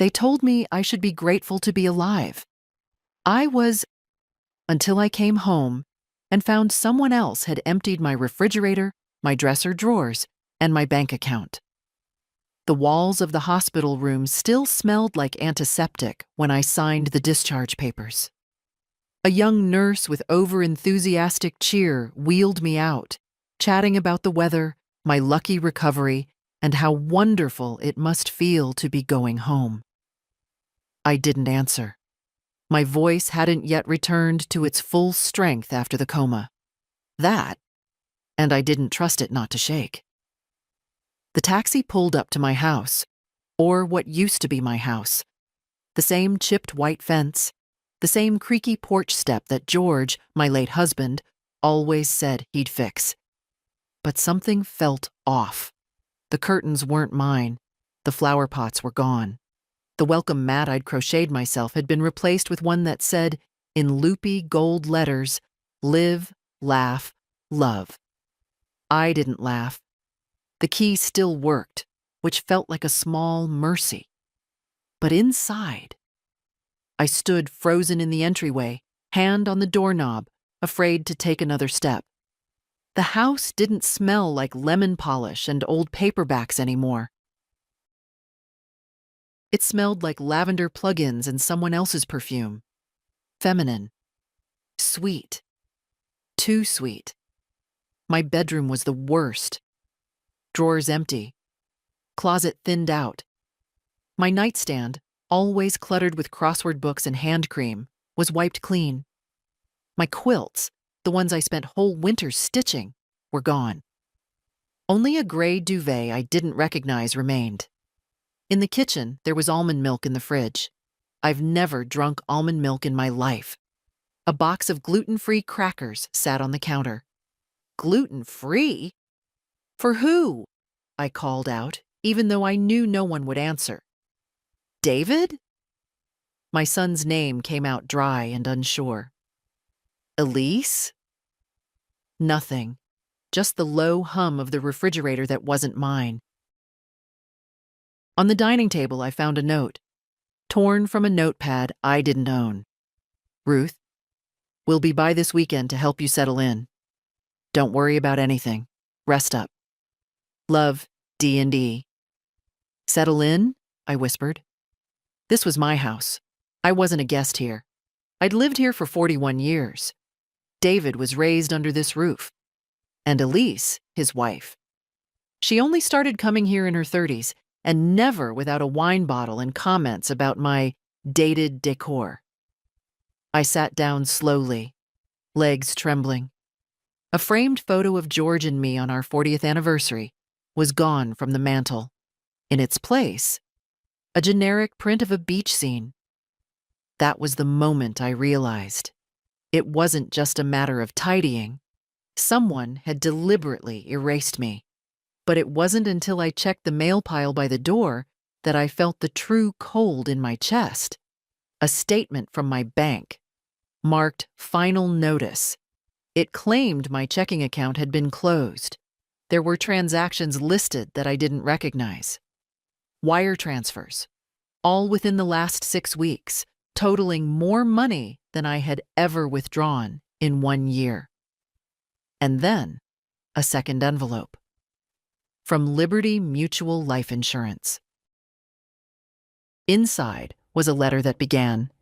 They told me I should be grateful to be alive. I was, until I came home and found someone else had emptied my refrigerator, my dresser drawers, and my bank account. The walls of the hospital room still smelled like antiseptic when I signed the discharge papers. A young nurse with over-enthusiastic cheer wheeled me out, chatting about the weather, my lucky recovery, and how wonderful it must feel to be going home. I didn't answer. My voice hadn't yet returned to its full strength after the coma. That, and I didn't trust it not to shake. The taxi pulled up to my house, or what used to be my house. The same chipped white fence, the same creaky porch step that George, my late husband, always said he'd fix. But something felt off. The curtains weren't mine. The flower pots were gone. The welcome mat I'd crocheted myself had been replaced with one that said, in loopy gold letters, "Live, laugh, love." I didn't laugh. The key still worked, which felt like a small mercy. But inside, I stood frozen in the entryway, hand on the doorknob, afraid to take another step. The house didn't smell like lemon polish and old paperbacks anymore. It smelled like lavender plug-ins and someone else's perfume. Feminine. Sweet. Too sweet. My bedroom was the worst. Drawers empty. Closet thinned out. My nightstand, always cluttered with crossword books and hand cream, was wiped clean. My quilts, the ones I spent whole winters stitching, were gone. Only a gray duvet I didn't recognize remained. In the kitchen, there was almond milk in the fridge. I've never drunk almond milk in my life. A box of gluten-free crackers sat on the counter. Gluten-free? For who? I called out, even though I knew no one would answer. David? My son's name came out dry and unsure. Elise? Nothing. Just the low hum of the refrigerator that wasn't mine. On the dining table, I found a note, torn from a notepad I didn't own. Ruth, we'll be by this weekend to help you settle in. Don't worry about anything. Rest up. Love, D&D. Settle in? I whispered. This was my house. I wasn't a guest here. I'd lived here for 41 years. David was raised under this roof. And Elise, his wife. She only started coming here in her 30s, and never without a wine bottle and comments about my dated decor. I sat down slowly, legs trembling. A framed photo of George and me on our 40th anniversary was gone from the mantel. In its place, a generic print of a beach scene. That was the moment I realized. It wasn't just a matter of tidying. Someone had deliberately erased me. But it wasn't until I checked the mail pile by the door that I felt the true cold in my chest. A statement from my bank, marked Final Notice. It claimed my checking account had been closed. There were transactions listed that I didn't recognize. Wire transfers, all within the last 6 weeks, totaling more money than I had ever withdrawn in 1 year. And then, a second envelope. From Liberty Mutual Life Insurance. Inside was a letter that began,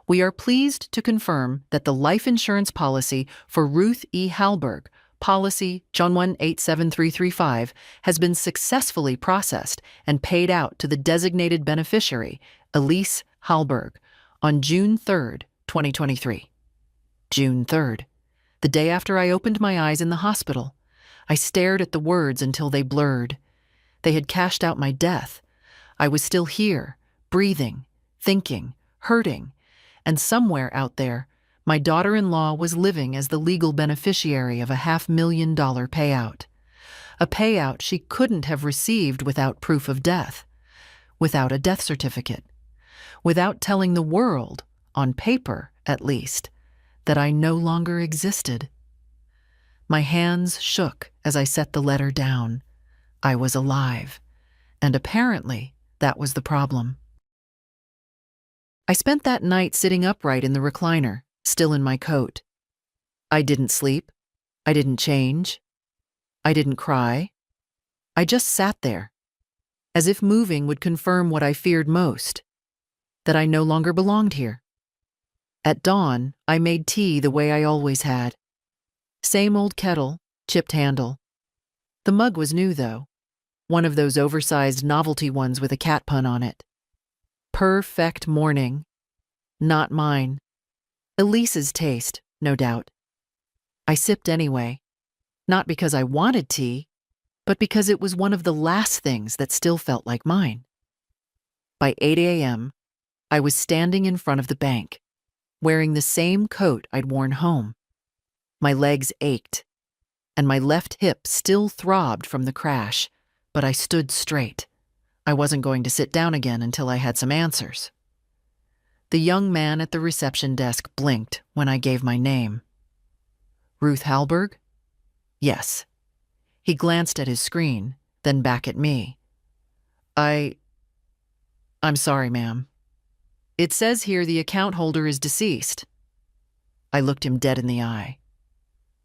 "We are pleased to confirm that the life insurance policy for Ruth E. Hallberg, policy John 187335, has been successfully processed and paid out to the designated beneficiary, Elise Hallberg, on June 3rd, 2023. June 3rd, the day after I opened my eyes in the hospital. I stared at the words until they blurred. They had cashed out my death. I was still here, breathing, thinking, hurting, and somewhere out there, my daughter-in-law was living as the legal beneficiary of a $500,000 payout. A payout she couldn't have received without proof of death, without a death certificate, without telling the world, on paper at least, that I no longer existed. My hands shook as I set the letter down. I was alive, and apparently that was the problem. I spent that night sitting upright in the recliner, still in my coat. I didn't sleep. I didn't change. I didn't cry. I just sat there, as if moving would confirm what I feared most, that I no longer belonged here. At dawn, I made tea the way I always had. Same old kettle, chipped handle. The mug was new, though, one of those oversized novelty ones with a cat pun on it. Perfect morning. Not mine. Elise's taste, no doubt. I sipped anyway, not because I wanted tea, but because it was one of the last things that still felt like mine. By 8 a.m., I was standing in front of the bank, wearing the same coat I'd worn home. My legs ached, and my left hip still throbbed from the crash, but I stood straight. I wasn't going to sit down again until I had some answers. The young man at the reception desk blinked when I gave my name. Ruth Halberg? Yes. He glanced at his screen, then back at me. I'm sorry, ma'am. It says here the account holder is deceased. I looked him dead in the eye.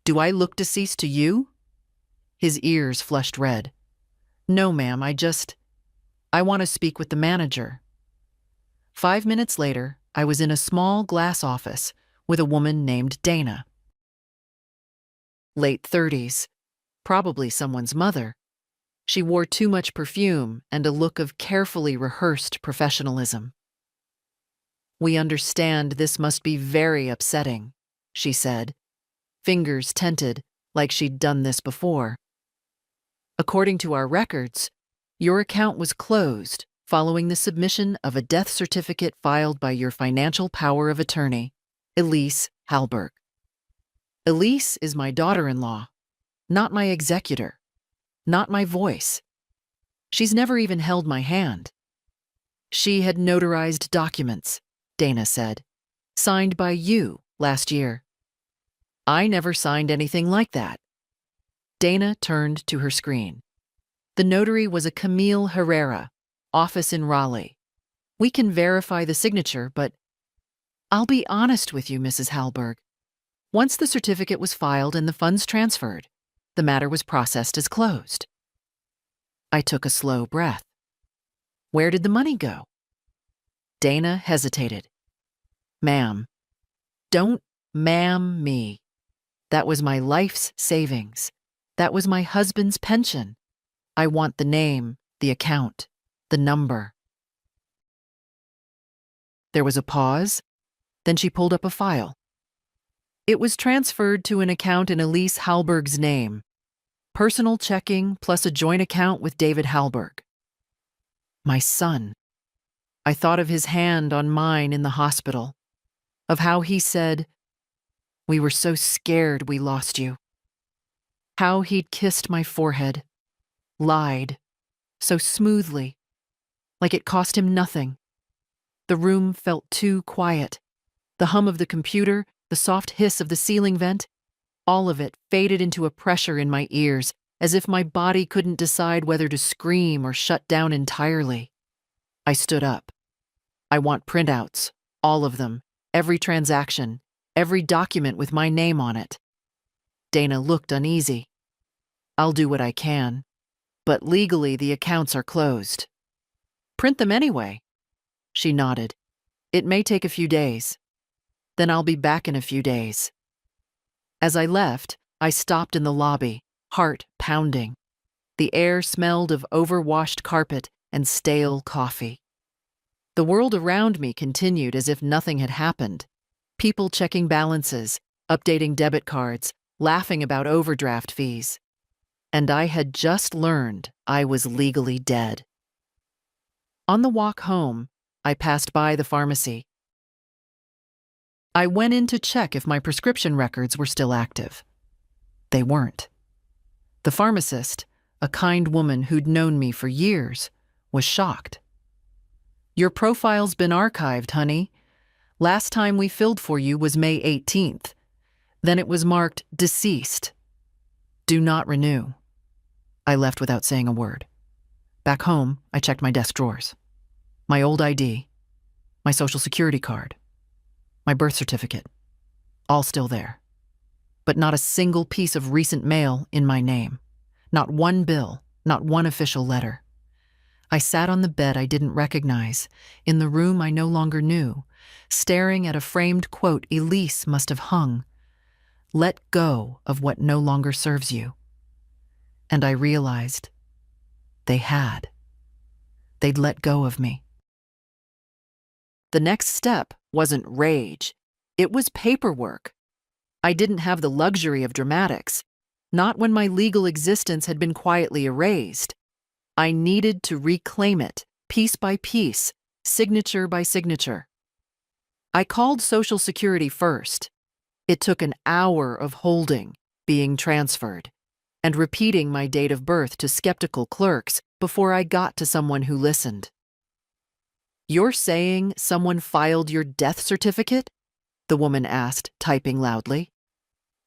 Do I look deceased to you? His ears flushed red. No, ma'am, I want to speak with the manager. 5 minutes later, I was in a small glass office with a woman named Dana. Late 30s, probably someone's mother. She wore too much perfume and a look of carefully rehearsed professionalism. We understand this must be very upsetting, she said, fingers tented like she'd done this before. According to our records, your account was closed following the submission of a death certificate filed by your financial power of attorney, Elise Halberg. Elise is my daughter-in-law, not my executor, not my voice. She's never even held my hand. She had notarized documents, Dana said, signed by you last year. I never signed anything like that. Dana turned to her screen. The notary was a Camille Herrera, office in Raleigh. We can verify the signature, but I'll be honest with you, Mrs. Halberg. Once the certificate was filed and the funds transferred, the matter was processed as closed. I took a slow breath. Where did the money go? Dana hesitated. Ma'am, don't ma'am me. That was my life's savings. That was my husband's pension. I want the name, the account, the number. There was a pause. Then she pulled up a file. It was transferred to an account in Elise Halberg's name. Personal checking plus a joint account with David Halberg. My son. I thought of his hand on mine in the hospital, of how he said, "We were so scared we lost you." How he'd kissed my forehead, lied, so smoothly, like it cost him nothing. The room felt too quiet. The hum of the computer, the soft hiss of the ceiling vent, all of it faded into a pressure in my ears, as if my body couldn't decide whether to scream or shut down entirely. I stood up. I want printouts, all of them, every transaction, every document with my name on it. Dana looked uneasy. I'll do what I can, but legally the accounts are closed. Print them anyway. She nodded. It may take a few days. Then I'll be back in a few days. As I left, I stopped in the lobby, heart pounding. The air smelled of overwashed carpet and stale coffee. The world around me continued as if nothing had happened. People checking balances, updating debit cards, laughing about overdraft fees. And I had just learned I was legally dead. On the walk home, I passed by the pharmacy. I went in to check if my prescription records were still active. They weren't. The pharmacist, a kind woman who'd known me for years, was shocked. Your profile's been archived, honey. Last time we filled for you was May 18th. Then it was marked deceased. Do not renew. I left without saying a word. Back home, I checked my desk drawers. My old ID. My social security card, my birth certificate, all still there. But not a single piece of recent mail in my name. Not one bill, not one official letter. I sat on the bed I didn't recognize, in the room I no longer knew, staring at a framed quote Elise must have hung. Let go of what no longer serves you. And I realized they had. They'd let go of me. The next step wasn't rage. It was paperwork. I didn't have the luxury of dramatics, not when my legal existence had been quietly erased. I needed to reclaim it, piece by piece, signature by signature. I called Social Security first. It took an hour of holding, being transferred, and repeating my date of birth to skeptical clerks before I got to someone who listened. "You're saying someone filed your death certificate?" the woman asked, typing loudly.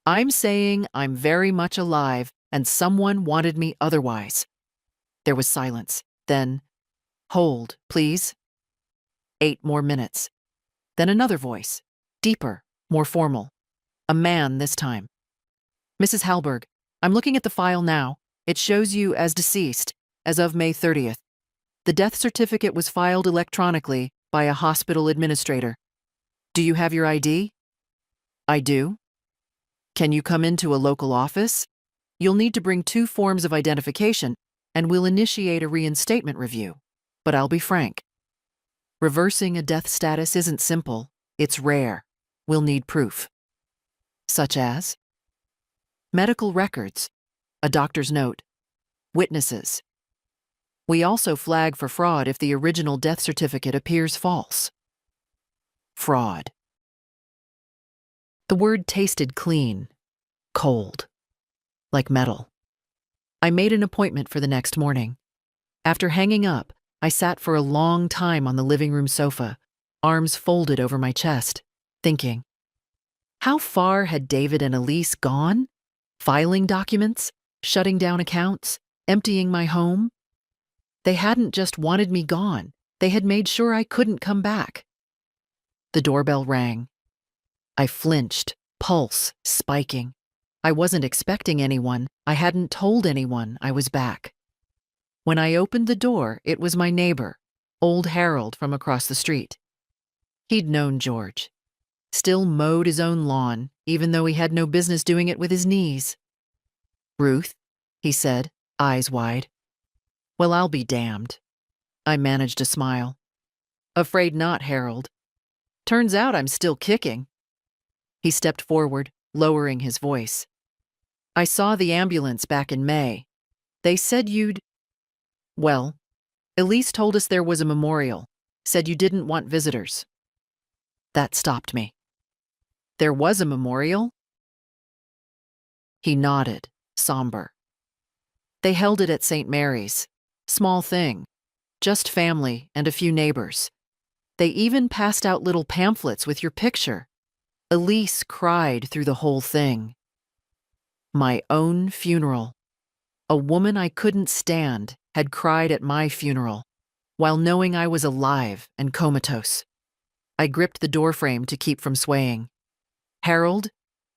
"I'm saying I'm very much alive and someone wanted me otherwise." There was silence. Then, "Hold, please." 8 more minutes. Then another voice, deeper, more formal. A man this time. "Mrs. Halberg, I'm looking at the file now. It shows you as deceased, as of May 30th. The death certificate was filed electronically by a hospital administrator. Do you have your ID?" "I do." "Can you come into a local office? You'll need to bring 2 forms of identification, and we'll initiate a reinstatement review. But I'll be frank. Reversing a death status isn't simple. It's rare. We'll need proof." "Such as?" "Medical records, a doctor's note, witnesses. We also flag for fraud if the original death certificate appears false." Fraud. The word tasted clean, cold, like metal. I made an appointment for the next morning. After hanging up, I sat for a long time on the living room sofa, arms folded over my chest, thinking. How far had David and Elise gone? Filing documents, shutting down accounts, emptying my home? They hadn't just wanted me gone, they had made sure I couldn't come back. The doorbell rang. I flinched, pulse spiking. I wasn't expecting anyone. I hadn't told anyone I was back. When I opened the door, it was my neighbor, old Harold from across the street. He'd known George. Still mowed his own lawn, even though he had no business doing it with his knees. "Ruth," he said, eyes wide. "Well, I'll be damned." I managed a smile. "Afraid not, Harold. Turns out I'm still kicking." He stepped forward, lowering his voice. "I saw the ambulance back in May. They said you'd... Well, Elise told us there was a memorial, said you didn't want visitors." That stopped me. "There was a memorial?" He nodded, somber. "They held it at St. Mary's. Small thing. Just family and a few neighbors. They even passed out little pamphlets with your picture. Elise cried through the whole thing. My own funeral. A woman I couldn't stand had cried at my funeral, while knowing I was alive and comatose. I gripped the doorframe to keep from swaying. "Harold,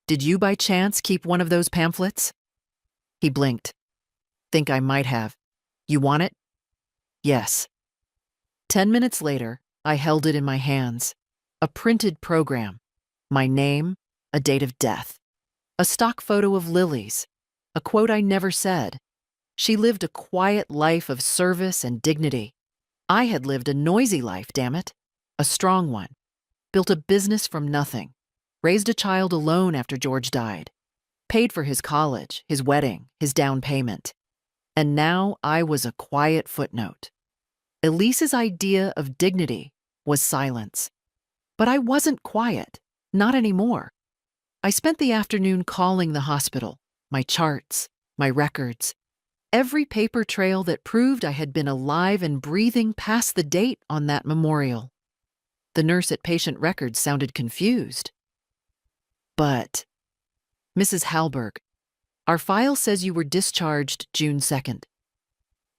did you by chance keep one of those pamphlets?" He blinked. "Think I might have. You want it?" "Yes." 10 minutes later, I held it in my hands. A printed program. My name, a date of death. A stock photo of Lily's. A quote I never said. She lived a quiet life of service and dignity. I had lived a noisy life, damn it. A strong one. Built a business from nothing. Raised a child alone after George died. Paid for his college, his wedding, his down payment. And now I was a quiet footnote. Elise's idea of dignity was silence. But I wasn't quiet. Not anymore. I spent the afternoon calling the hospital, my charts, my records, every paper trail that proved I had been alive and breathing past the date on that memorial. The nurse at patient records sounded confused. "But, Mrs. Halberg, our file says you were discharged June 2nd.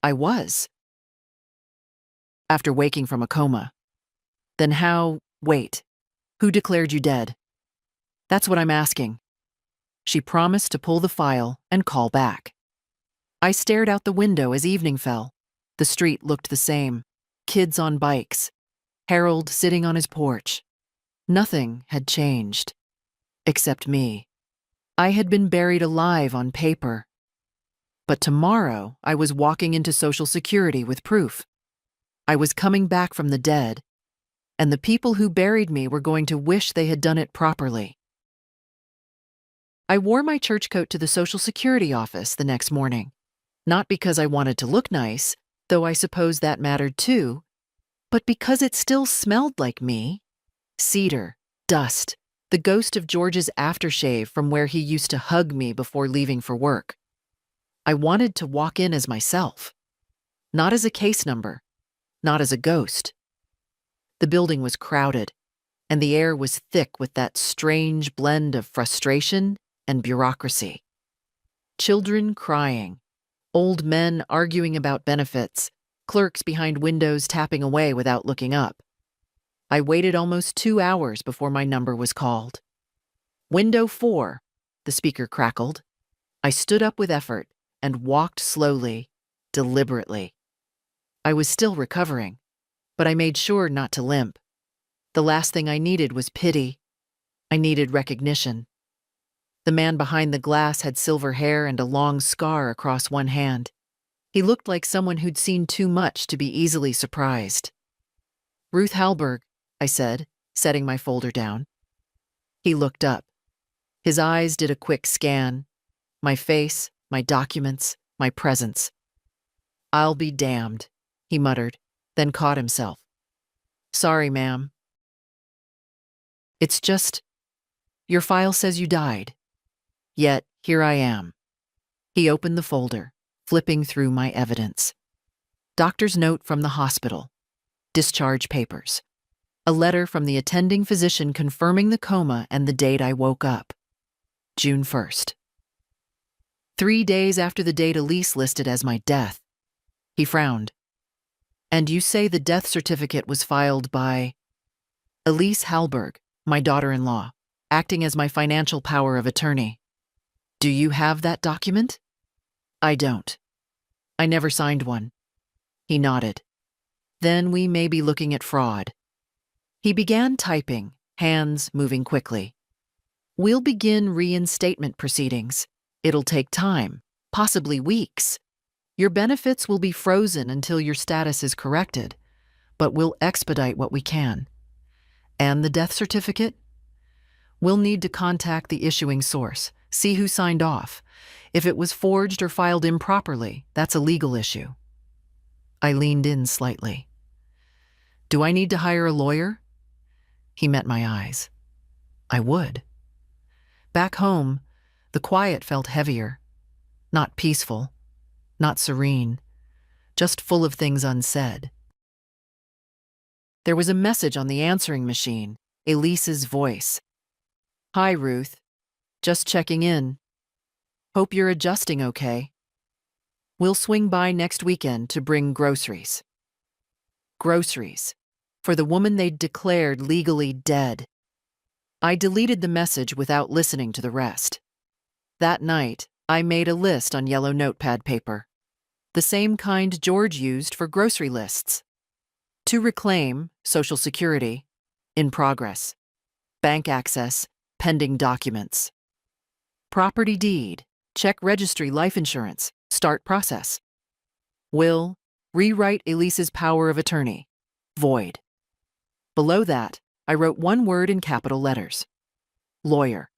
"I was. After waking from a coma. Then wait, who declared you dead? That's what I'm asking. She promised to pull the file and call back. I stared out the window as evening fell. The street looked the same. Kids on bikes. Harold sitting on his porch. Nothing had changed. Except me. I had been buried alive on paper. But tomorrow, I was walking into Social Security with proof. I was coming back from the dead, and the people who buried me were going to wish they had done it properly. I wore my church coat to the Social Security office the next morning, not because I wanted to look nice, though I suppose that mattered too, but because it still smelled like me. Cedar, dust, the ghost of George's aftershave from where he used to hug me before leaving for work. I wanted to walk in as myself, not as a case number, not as a ghost. The building was crowded, and the air was thick with that strange blend of frustration and bureaucracy. Children crying, old men arguing about benefits, clerks behind windows tapping away without looking up. I waited almost 2 hours before my number was called. "Window 4, the speaker crackled. I stood up with effort and walked slowly, deliberately. I was still recovering, but I made sure not to limp. The last thing I needed was pity. I needed recognition. The man behind the glass had silver hair and a long scar across one hand. He looked like someone who'd seen too much to be easily surprised. "Ruth Halberg," I said, setting my folder down. He looked up. His eyes did a quick scan. My face, my documents, my presence. "I'll be damned," he muttered, then caught himself. "Sorry, ma'am. It's just, your file says you died. Yet, here I am." He opened the folder, flipping through my evidence. Doctor's note from the hospital. Discharge papers. A letter from the attending physician confirming the coma and the date I woke up. June 1st. 3 days after the date Elise listed as my death. He frowned. "And you say the death certificate was filed by Elise Halberg, my daughter-in-law, acting as my financial power of attorney. Do you have that document?" "I don't. I never signed one." He nodded. "Then we may be looking at fraud." He began typing, hands moving quickly. "We'll begin reinstatement proceedings. It'll take time, possibly weeks. Your benefits will be frozen until your status is corrected, but we'll expedite what we can. And the death certificate? We'll need to contact the issuing source, see who signed off. If it was forged or filed improperly, that's a legal issue." I leaned in slightly. "Do I need to hire a lawyer?" He met my eyes. I would. Back home, the quiet felt heavier. Not peaceful, not serene, just full of things unsaid. There was a message on the answering machine, Elise's voice. "Hi, Ruth. Just checking in. Hope you're adjusting okay. We'll swing by next weekend to bring groceries." Groceries. For the woman they'd declared legally dead. I deleted the message without listening to the rest. That night, I made a list on yellow notepad paper. The same kind George used for grocery lists. To reclaim, Social Security. In progress. Bank access, pending documents. Property deed, check registry life insurance, start process. Will, rewrite Elise's power of attorney. Void. Below that, I wrote one word in capital letters. Lawyer.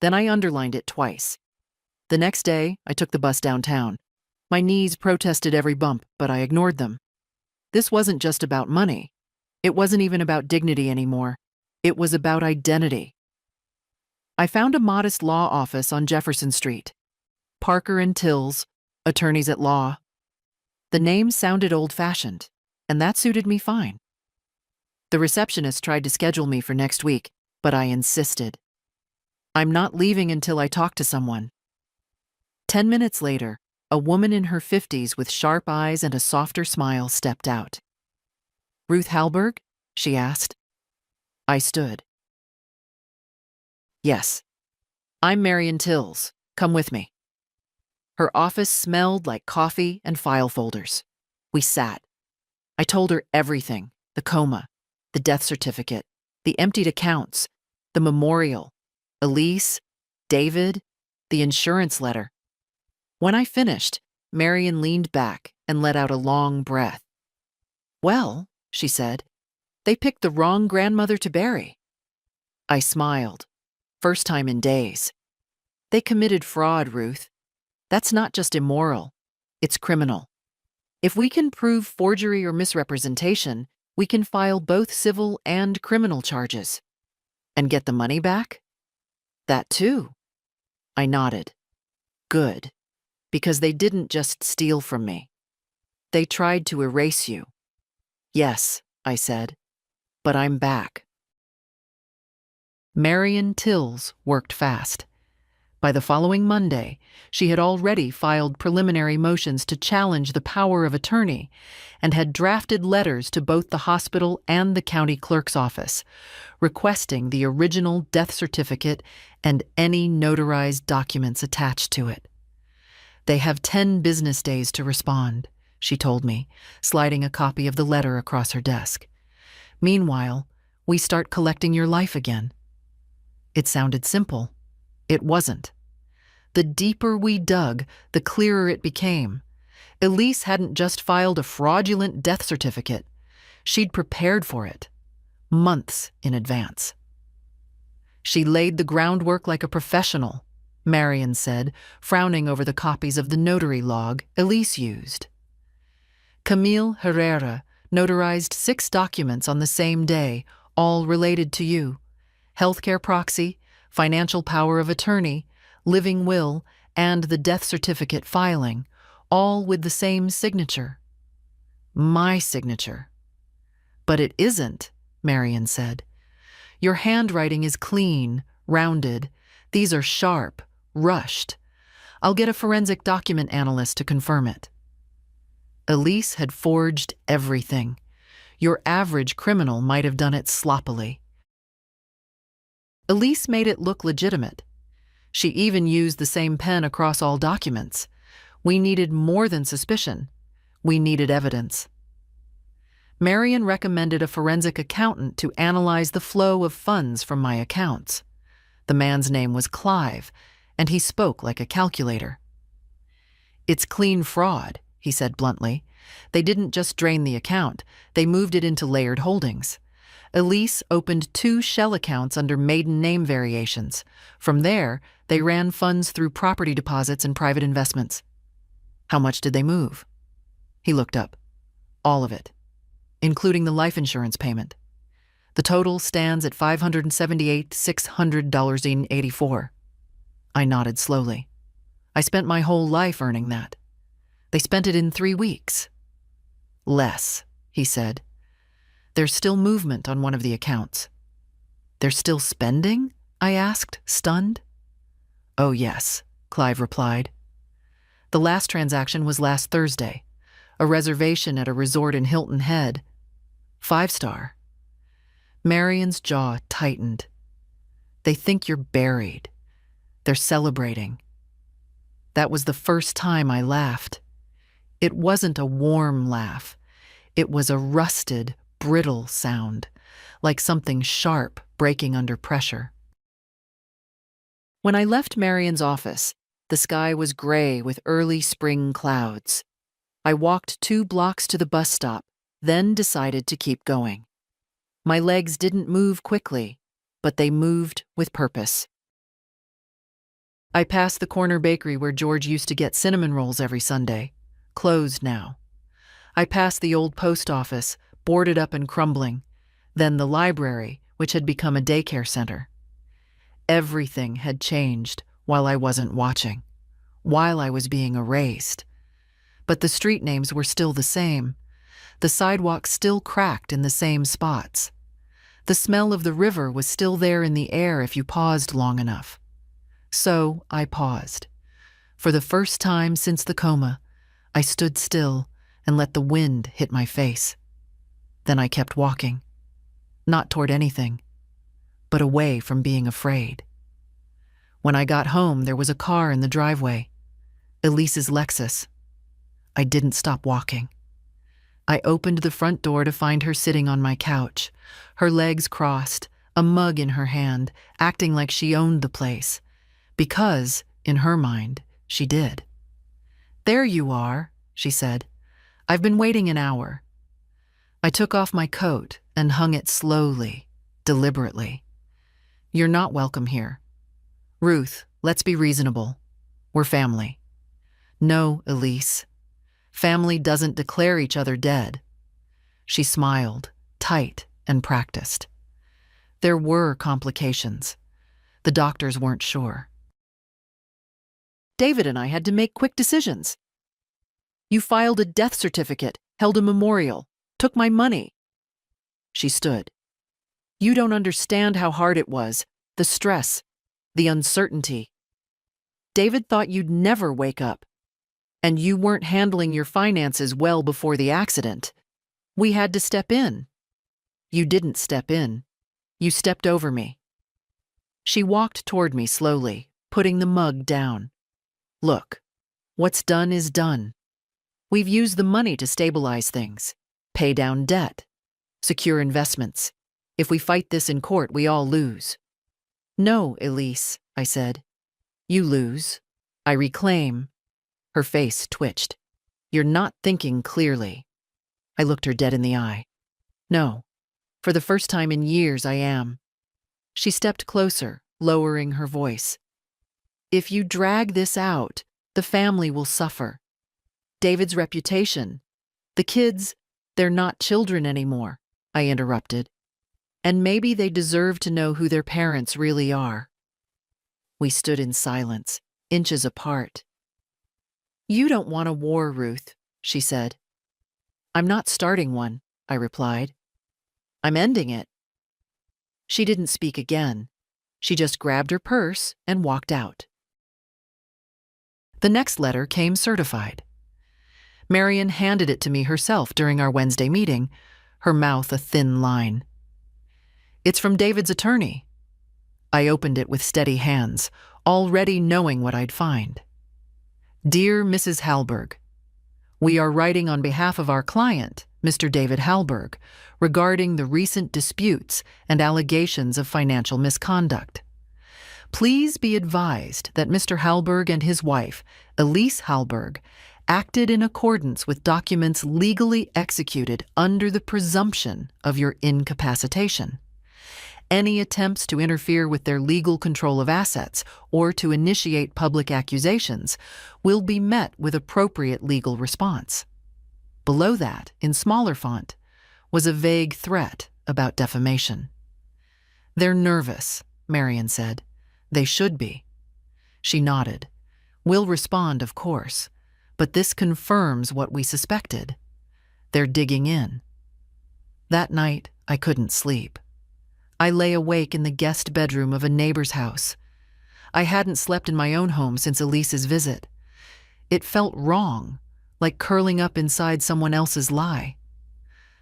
Then I underlined it twice. The next day, I took the bus downtown. My knees protested every bump, but I ignored them. This wasn't just about money. It wasn't even about dignity anymore. It was about identity. I found a modest law office on Jefferson Street. Parker and Tills, attorneys at law. The name sounded old-fashioned, and that suited me fine. The receptionist tried to schedule me for next week, but I insisted. "I'm not leaving until I talk to someone." 10 minutes later, a woman in her 50s with sharp eyes and a softer smile stepped out. "Ruth Halberg?" she asked. I stood. Yes, I'm Marion Tills. Come with me. Her office smelled like coffee and file folders. We sat. I told her everything: the coma, the death certificate, the emptied accounts, the memorial, Elise, David, the insurance letter. When I finished, Marion leaned back and let out a long breath. Well, she said, they picked the wrong grandmother to bury. I smiled. First time in days. They committed fraud, Ruth. That's not just immoral, it's criminal. If we can prove forgery or misrepresentation, we can file both civil and criminal charges. And get the money back? That too. I nodded. Good. Because they didn't just steal from me. They tried to erase you. Yes, I said, but I'm back. Marion Tills worked fast. By the following Monday, she had already filed preliminary motions to challenge the power of attorney and had drafted letters to both the hospital and the county clerk's office, requesting the original death certificate and any notarized documents attached to it. They have 10 business days to respond, she told me, sliding a copy of the letter across her desk. Meanwhile, we start collecting your life again. It sounded simple. It wasn't. The deeper we dug, the clearer it became. Elise hadn't just filed a fraudulent death certificate. She'd prepared for it, months in advance. She laid the groundwork like a professional, Marion said, frowning over the copies of the notary log Elise used. Camille Herrera notarized 6 documents on the same day, all related to you: healthcare proxy, financial power of attorney, living will, and the death certificate filing, all with the same signature. My signature. But it isn't, Marion said. Your handwriting is clean, rounded. These are sharp, rushed. I'll get a forensic document analyst to confirm it. Elise had forged everything. Your average criminal might have done it sloppily. Elise made it look legitimate. She even used the same pen across all documents. We needed more than suspicion. We needed evidence. Marion recommended a forensic accountant to analyze the flow of funds from my accounts. The man's name was Clive, and he spoke like a calculator. It's clean fraud, he said bluntly. They didn't just drain the account, they moved it into layered holdings. Elise opened 2 shell accounts under maiden name variations. From there, they ran funds through property deposits and private investments. How much did they move? He looked up. All of it, including the life insurance payment. The total stands at $578,600.84. I nodded slowly. I spent my whole life earning that. They spent it in 3 weeks. Less, he said. There's still movement on one of the accounts. They're still spending? I asked, stunned. Oh, yes, Clive replied. The last transaction was last Thursday, a reservation at a resort in Hilton Head. 5-star. Marion's jaw tightened. They think you're buried. They're celebrating. That was the first time I laughed. It wasn't a warm laugh. It was a rusted, brittle sound, like something sharp breaking under pressure. When I left Marion's office, the sky was gray with early spring clouds. I walked 2 blocks to the bus stop, then decided to keep going. My legs didn't move quickly, but they moved with purpose. I passed the corner bakery where George used to get cinnamon rolls every Sunday, closed now. I passed the old post office, boarded up and crumbling, then the library, which had become a daycare center. Everything had changed while I wasn't watching, while I was being erased. But the street names were still the same. The sidewalks still cracked in the same spots. The smell of the river was still there in the air if you paused long enough. So I paused. For the first time since the coma, I stood still and let the wind hit my face. Then I kept walking. Not toward anything, but away from being afraid. When I got home, there was a car in the driveway, Elise's Lexus. I didn't stop walking. I opened the front door to find her sitting on my couch, her legs crossed, a mug in her hand, acting like she owned the place, because, in her mind, she did. "There you are," she said. "I've been waiting an hour." I took off my coat and hung it slowly, deliberately. "You're not welcome here. Ruth, let's be reasonable. We're family." "No, Elise. Family doesn't declare each other dead." She smiled, tight and practiced. "There were complications. The doctors weren't sure. David and I had to make quick decisions. You filed a death certificate, held a memorial, took my money." She stood. "You don't understand how hard it was, the stress, the uncertainty. David thought you'd never wake up, and you weren't handling your finances well before the accident. We had to step in. You didn't step in. You stepped over me." She walked toward me slowly, putting the mug down. "Look, what's done is done. We've used the money to stabilize things, pay down debt, secure investments. If we fight this in court, we all lose." "No, Elise," I said. "You lose. I reclaim." Her face twitched. "You're not thinking clearly." I looked her dead in the eye. "No, for the first time in years I am." She stepped closer, lowering her voice. "If you drag this out, the family will suffer. David's reputation. The kids, they're not children anymore," I interrupted. "And maybe they deserve to know who their parents really are." We stood in silence, inches apart. "You don't want a war, Ruth," she said. "I'm not starting one," I replied. "I'm ending it." She didn't speak again. She just grabbed her purse and walked out. The next letter came certified. Marion handed it to me herself during our Wednesday meeting, her mouth a thin line. "It's from David's attorney." I opened it with steady hands, already knowing what I'd find. "Dear Mrs. Hallberg, we are writing on behalf of our client, Mr. David Hallberg, regarding the recent disputes and allegations of financial misconduct. Please be advised that Mr. Hallberg and his wife, Elise Hallberg, acted in accordance with documents legally executed under the presumption of your incapacitation. Any attempts to interfere with their legal control of assets or to initiate public accusations will be met with appropriate legal response." Below that, in smaller font, was a vague threat about defamation. "They're nervous," Marion said. "They should be." She nodded. "We'll respond, of course, but this confirms what we suspected. They're digging in." That night, I couldn't sleep. I lay awake in the guest bedroom of a neighbor's house. I hadn't slept in my own home since Elise's visit. It felt wrong, like curling up inside someone else's lie.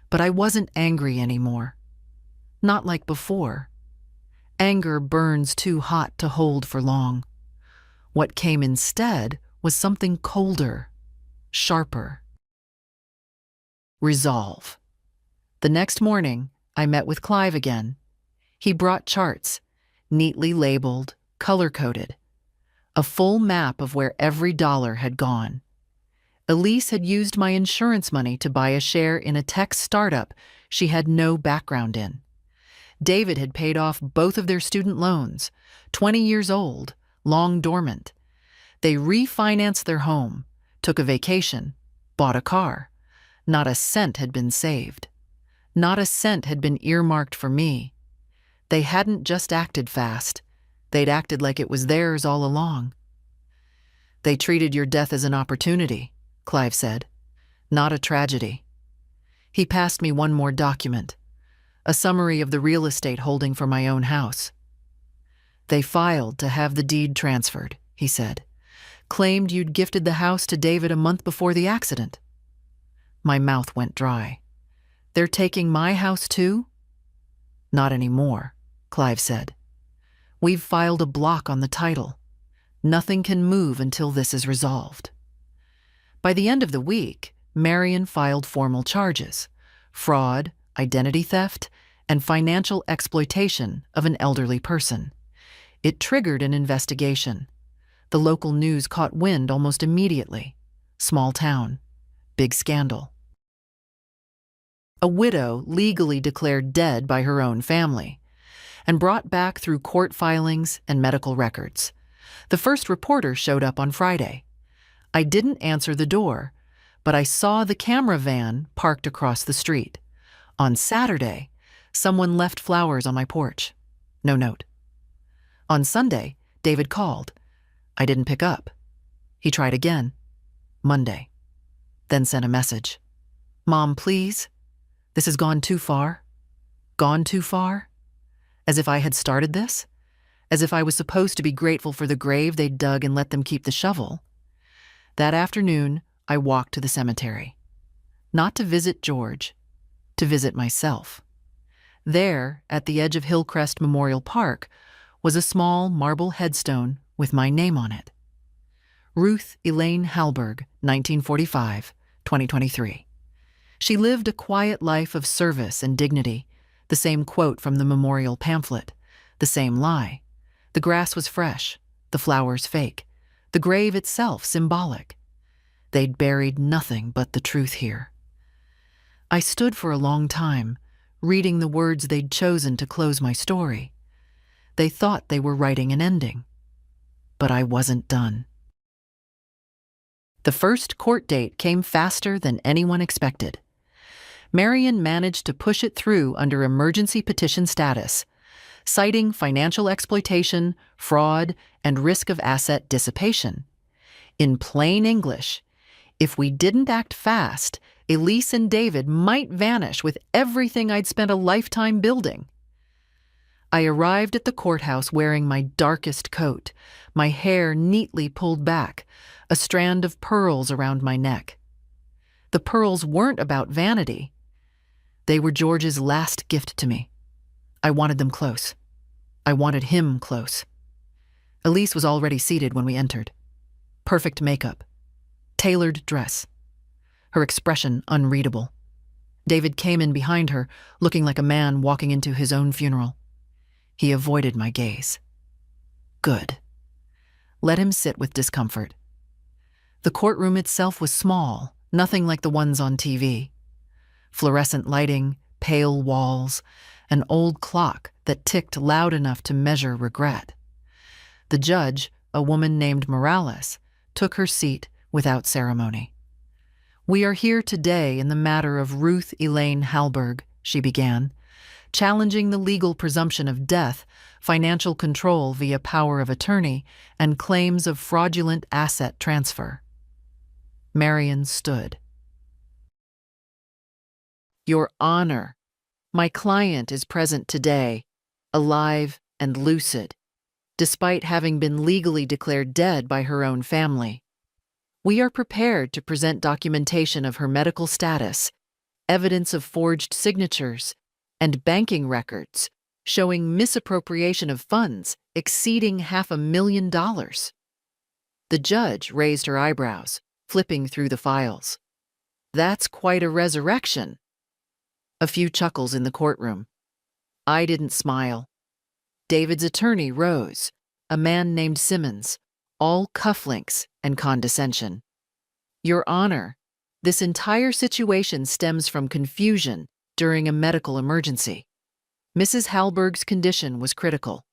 But I wasn't angry anymore. Not like before. Anger burns too hot to hold for long. What came instead was something colder, sharper. Resolve. The next morning, I met with Clive again. He brought charts, neatly labeled, color-coded, a full map of where every dollar had gone. Elise had used my insurance money to buy a share in a tech startup she had no background in. David had paid off both of their student loans, 20 years old, long dormant. They refinanced their home, took a vacation, bought a car. Not a cent had been saved. Not a cent had been earmarked for me. They hadn't just acted fast. They'd acted like it was theirs all along. "They treated your death as an opportunity," Clive said, "not a tragedy." He passed me one more document, a summary of the real estate holding for my own house. "They filed to have the deed transferred," he said. "Claimed you'd gifted the house to David a month before the accident." My mouth went dry. "They're taking my house too?" "Not anymore. Clive said. We've filed a block on the title. Nothing can move until this is resolved. By the end of the week, Marion filed formal charges: fraud, identity theft, and financial exploitation of an elderly person. It triggered an investigation. The local news caught wind almost immediately. Small town, big scandal. A widow legally declared dead by her own family, and brought back through court filings and medical records. The first reporter showed up on Friday. I didn't answer the door, but I saw the camera van parked across the street. On Saturday, someone left flowers on my porch. No note. On Sunday, David called. I didn't pick up. He tried again. Monday. Then sent a message. Mom, please? This has gone too far? Gone too far? As if I had started this? As if I was supposed to be grateful for the grave they'd dug and let them keep the shovel? That afternoon, I walked to the cemetery. Not to visit George, to visit myself. There, at the edge of Hillcrest Memorial Park, was a small marble headstone with my name on it. Ruth Elaine Halberg, 1945, 2023. She lived a quiet life of service and dignity, the same quote from the memorial pamphlet, the same lie. The grass was fresh, the flowers fake, the grave itself symbolic. They'd buried nothing but the truth here. I stood for a long time, reading the words they'd chosen to close my story. They thought they were writing an ending. But I wasn't done. The first court date came faster than anyone expected. Marion managed to push it through under emergency petition status, citing financial exploitation, fraud, and risk of asset dissipation. In plain English, if we didn't act fast, Elise and David might vanish with everything I'd spent a lifetime building. I arrived at the courthouse wearing my darkest coat, my hair neatly pulled back, a strand of pearls around my neck. The pearls weren't about vanity. They were George's last gift to me. I wanted them close. I wanted him close. Elise was already seated when we entered. Perfect makeup. Tailored dress. Her expression unreadable. David came in behind her, looking like a man walking into his own funeral. He avoided my gaze. Good. Let him sit with discomfort. The courtroom itself was small, nothing like the ones on TV. Fluorescent lighting, pale walls, an old clock that ticked loud enough to measure regret. The judge, a woman named Morales, took her seat without ceremony. We are here today in the matter of Ruth Elaine Halberg, she began, challenging the legal presumption of death, financial control via power of attorney, and claims of fraudulent asset transfer. Marion stood. Your Honor, my client is present today, alive and lucid, despite having been legally declared dead by her own family. We are prepared to present documentation of her medical status, evidence of forged signatures, and banking records showing misappropriation of funds exceeding $500,000. The judge raised her eyebrows, flipping through the files. That's quite a resurrection. A few chuckles in the courtroom. I didn't smile. David's attorney rose, a man named Simmons, all cufflinks and condescension. Your Honor, this entire situation stems from confusion during a medical emergency. Mrs. Halberg's condition was critical.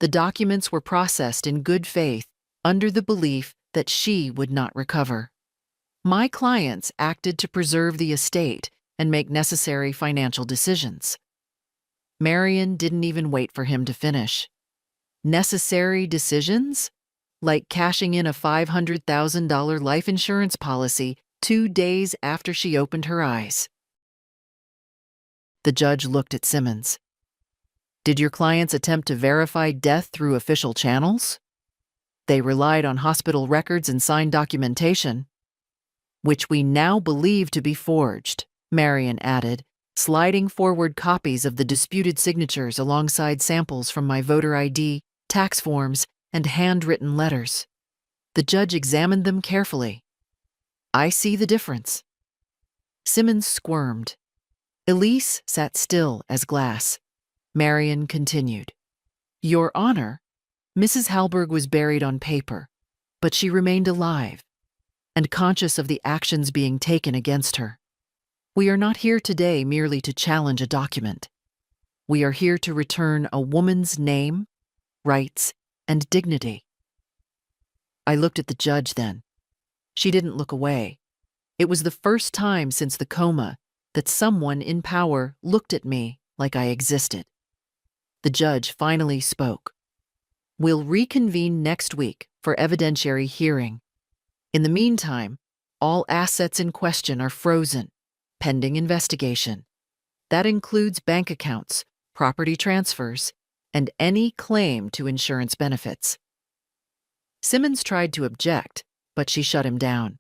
The documents were processed in good faith under the belief that she would not recover. My clients acted to preserve the estate and make necessary financial decisions. Marion didn't even wait for him to finish. Necessary decisions? Like cashing in a $500,000 life insurance policy 2 days after she opened her eyes. The judge looked at Simmons. Did your clients attempt to verify death through official channels? They relied on hospital records and signed documentation, which we now believe to be forged, Marion added, sliding forward copies of the disputed signatures alongside samples from my voter ID, tax forms, and handwritten letters. The judge examined them carefully. I see the difference. Simmons squirmed. Elise sat still as glass. Marion continued. Your Honor, Mrs. Halberg was buried on paper, but she remained alive and conscious of the actions being taken against her. We are not here today merely to challenge a document. We are here to return a woman's name, rights, and dignity. I looked at the judge then. She didn't look away. It was the first time since the coma that someone in power looked at me like I existed. The judge finally spoke. We'll reconvene next week for evidentiary hearing. In the meantime, all assets in question are frozen, pending investigation. That includes bank accounts, property transfers, and any claim to insurance benefits. Simmons tried to object, but she shut him down.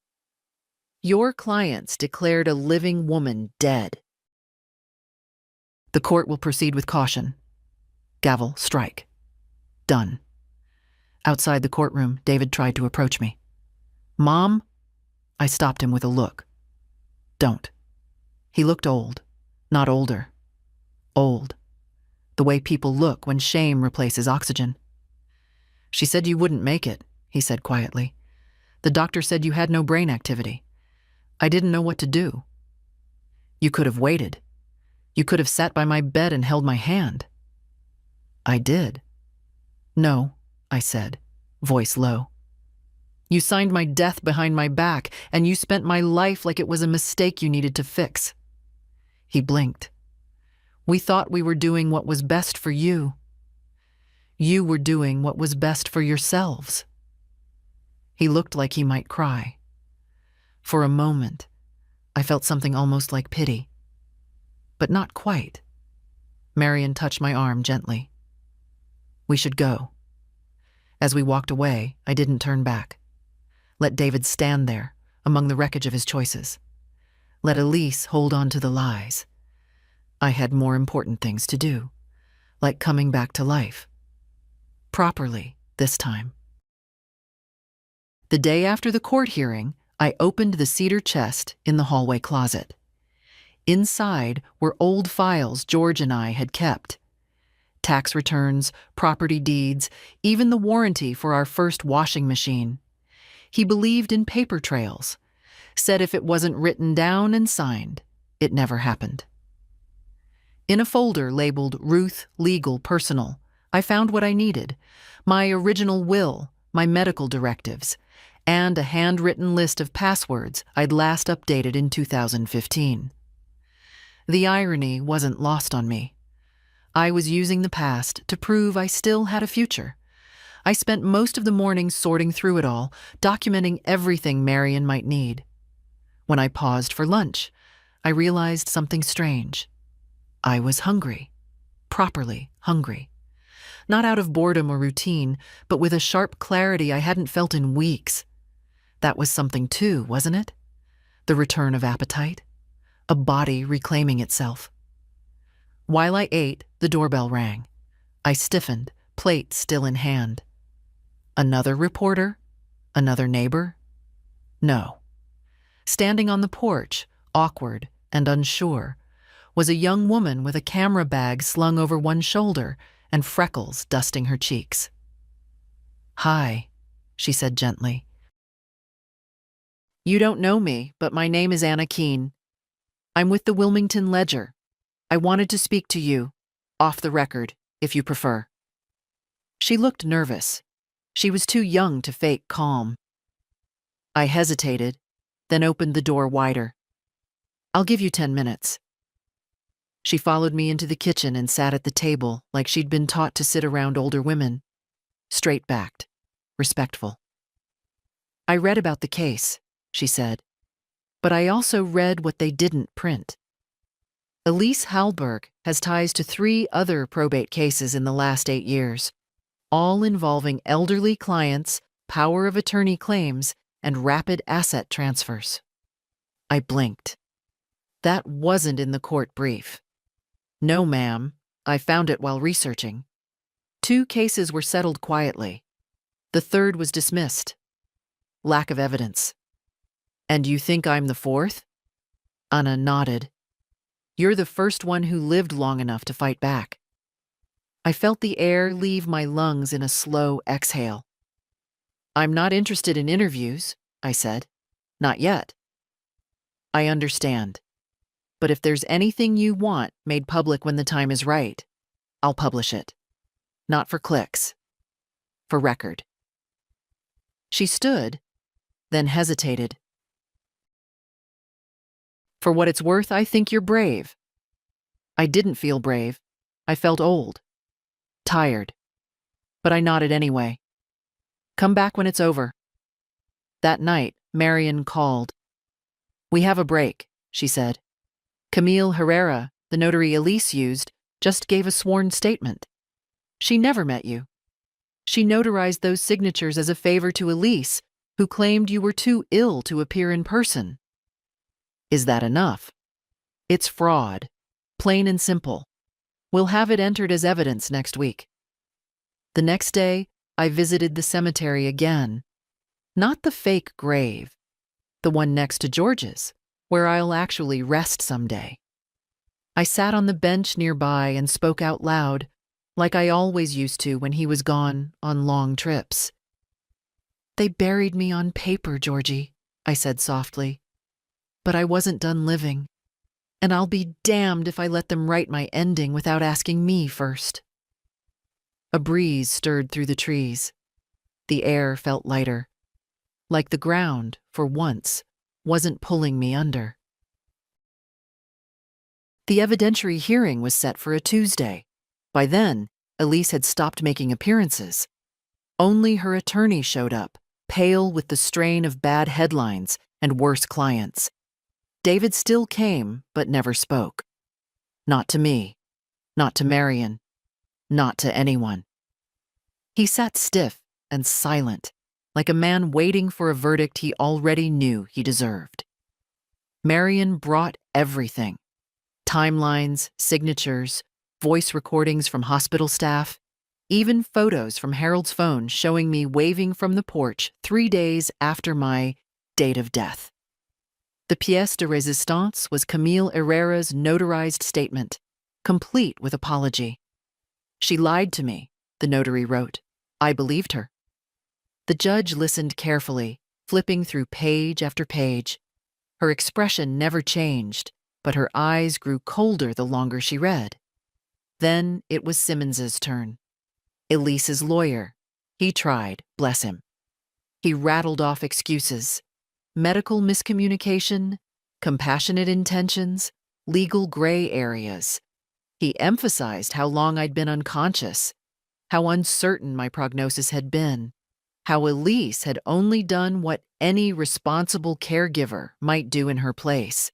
Your clients declared a living woman dead. The court will proceed with caution. Gavel, strike. Done. Outside the courtroom, David tried to approach me. Mom? I stopped him with a look. Don't. He looked old, not older. Old. The way people look when shame replaces oxygen. She said you wouldn't make it, he said quietly. The doctor said you had no brain activity. I didn't know what to do. You could have waited. You could have sat by my bed and held my hand. I did. No, I said, voice low. You signed my death behind my back, and you spent my life like it was a mistake you needed to fix. He blinked. We thought we were doing what was best for you. You were doing what was best for yourselves. He looked like he might cry. For a moment, I felt something almost like pity. But not quite. Marion touched my arm gently. We should go. As we walked away, I didn't turn back. Let David stand there, among the wreckage of his choices. Let Elise hold on to the lies. I had more important things to do, like coming back to life. Properly, this time. The day after the court hearing, I opened the cedar chest in the hallway closet. Inside were old files George and I had kept. Tax returns, property deeds, even the warranty for our first washing machine. He believed in paper trails, said if it wasn't written down and signed, it never happened. In a folder labeled Ruth Legal Personal, I found what I needed: my original will, my medical directives, and a handwritten list of passwords I'd last updated in 2015. The irony wasn't lost on me. I was using the past to prove I still had a future. I spent most of the morning sorting through it all, documenting everything Marion might need. When I paused for lunch, I realized something strange. I was hungry. Properly hungry. Not out of boredom or routine, but with a sharp clarity I hadn't felt in weeks. That was something too, wasn't it? The return of appetite. A body reclaiming itself. While I ate, the doorbell rang. I stiffened, plate still in hand. Another reporter? Another neighbor? No. Standing on the porch, awkward and unsure, was a young woman with a camera bag slung over one shoulder and freckles dusting her cheeks. Hi, she said gently. You don't know me, but my name is Anna Keene. I'm with the Wilmington Ledger. I wanted to speak to you, off the record, if you prefer. She looked nervous. She was too young to fake calm. I hesitated, then opened the door wider. I'll give you 10 minutes. She followed me into the kitchen and sat at the table like she'd been taught to sit around older women. Straight-backed, respectful. I read about the case, she said, but I also read what they didn't print. Elise Halberg has ties to 3 other probate cases in the last 8 years, all involving elderly clients, power of attorney claims, and rapid asset transfers. I blinked. That wasn't in the court brief. No, ma'am. I found it while researching. 2 cases were settled quietly. The third was dismissed. Lack of evidence. And you think I'm the fourth? Anna nodded. You're the first one who lived long enough to fight back. I felt the air leave my lungs in a slow exhale. I'm not interested in interviews, I said. Not yet. I understand. But if there's anything you want made public when the time is right, I'll publish it. Not for clicks. For record. She stood, then hesitated. For what it's worth, I think you're brave. I didn't feel brave. I felt old. Tired. But I nodded anyway. Come back when it's over. That night, Marion called. We have a break, she said. Camille Herrera, the notary Elise used, just gave a sworn statement. She never met you. She notarized those signatures as a favor to Elise, who claimed you were too ill to appear in person. Is that enough? It's fraud. Plain and simple. We'll have it entered as evidence next week. The next day, I visited the cemetery again. Not the fake grave, the one next to George's, where I'll actually rest someday. I sat on the bench nearby and spoke out loud, like I always used to when he was gone on long trips. They buried me on paper, Georgie, I said softly. But I wasn't done living, and I'll be damned if I let them write my ending without asking me first. A breeze stirred through the trees. The air felt lighter, like the ground, for once, wasn't pulling me under. The evidentiary hearing was set for a Tuesday. By then, Elise had stopped making appearances. Only her attorney showed up, pale with the strain of bad headlines and worse clients. David still came, but never spoke. Not to me, not to Marion, not to anyone. He sat stiff and silent, like a man waiting for a verdict he already knew he deserved. Marion brought everything. Timelines, signatures, voice recordings from hospital staff, even photos from Harold's phone showing me waving from the porch 3 days after my date of death. The pièce de résistance was Camille Herrera's notarized statement, complete with apology. She lied to me, the notary wrote. I believed her. The judge listened carefully, flipping through page after page. Her expression never changed, but her eyes grew colder the longer she read. Then it was Simmons's turn. Elise's lawyer. He tried, bless him. He rattled off excuses. Medical miscommunication, compassionate intentions, legal gray areas. He emphasized how long I'd been unconscious, how uncertain my prognosis had been, how Elise had only done what any responsible caregiver might do in her place.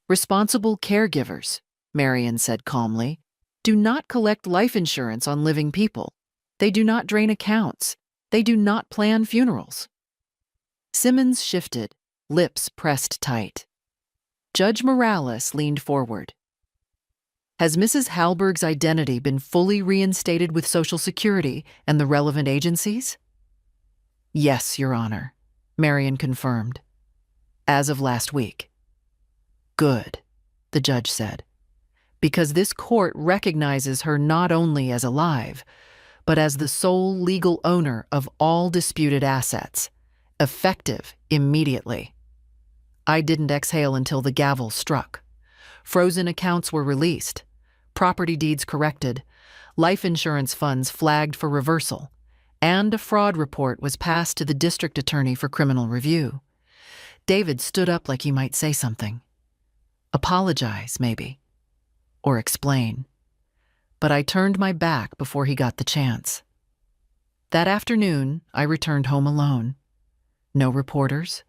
Responsible caregivers, Marion said calmly, do not collect life insurance on living people. They do not drain accounts. They do not plan funerals. Simmons shifted, lips pressed tight. Judge Morales leaned forward. Has Mrs. Halberg's identity been fully reinstated with Social Security and the relevant agencies? Yes, Your Honor, Marion confirmed. As of last week. Good, the judge said, because this court recognizes her not only as alive, but as the sole legal owner of all disputed assets. Effective immediately. I didn't exhale until the gavel struck. Frozen accounts were released, property deeds corrected, life insurance funds flagged for reversal, and a fraud report was passed to the district attorney for criminal review. David stood up like he might say something. Apologize, maybe. Or explain. But I turned my back before he got the chance. That afternoon, I returned home alone. No reporters,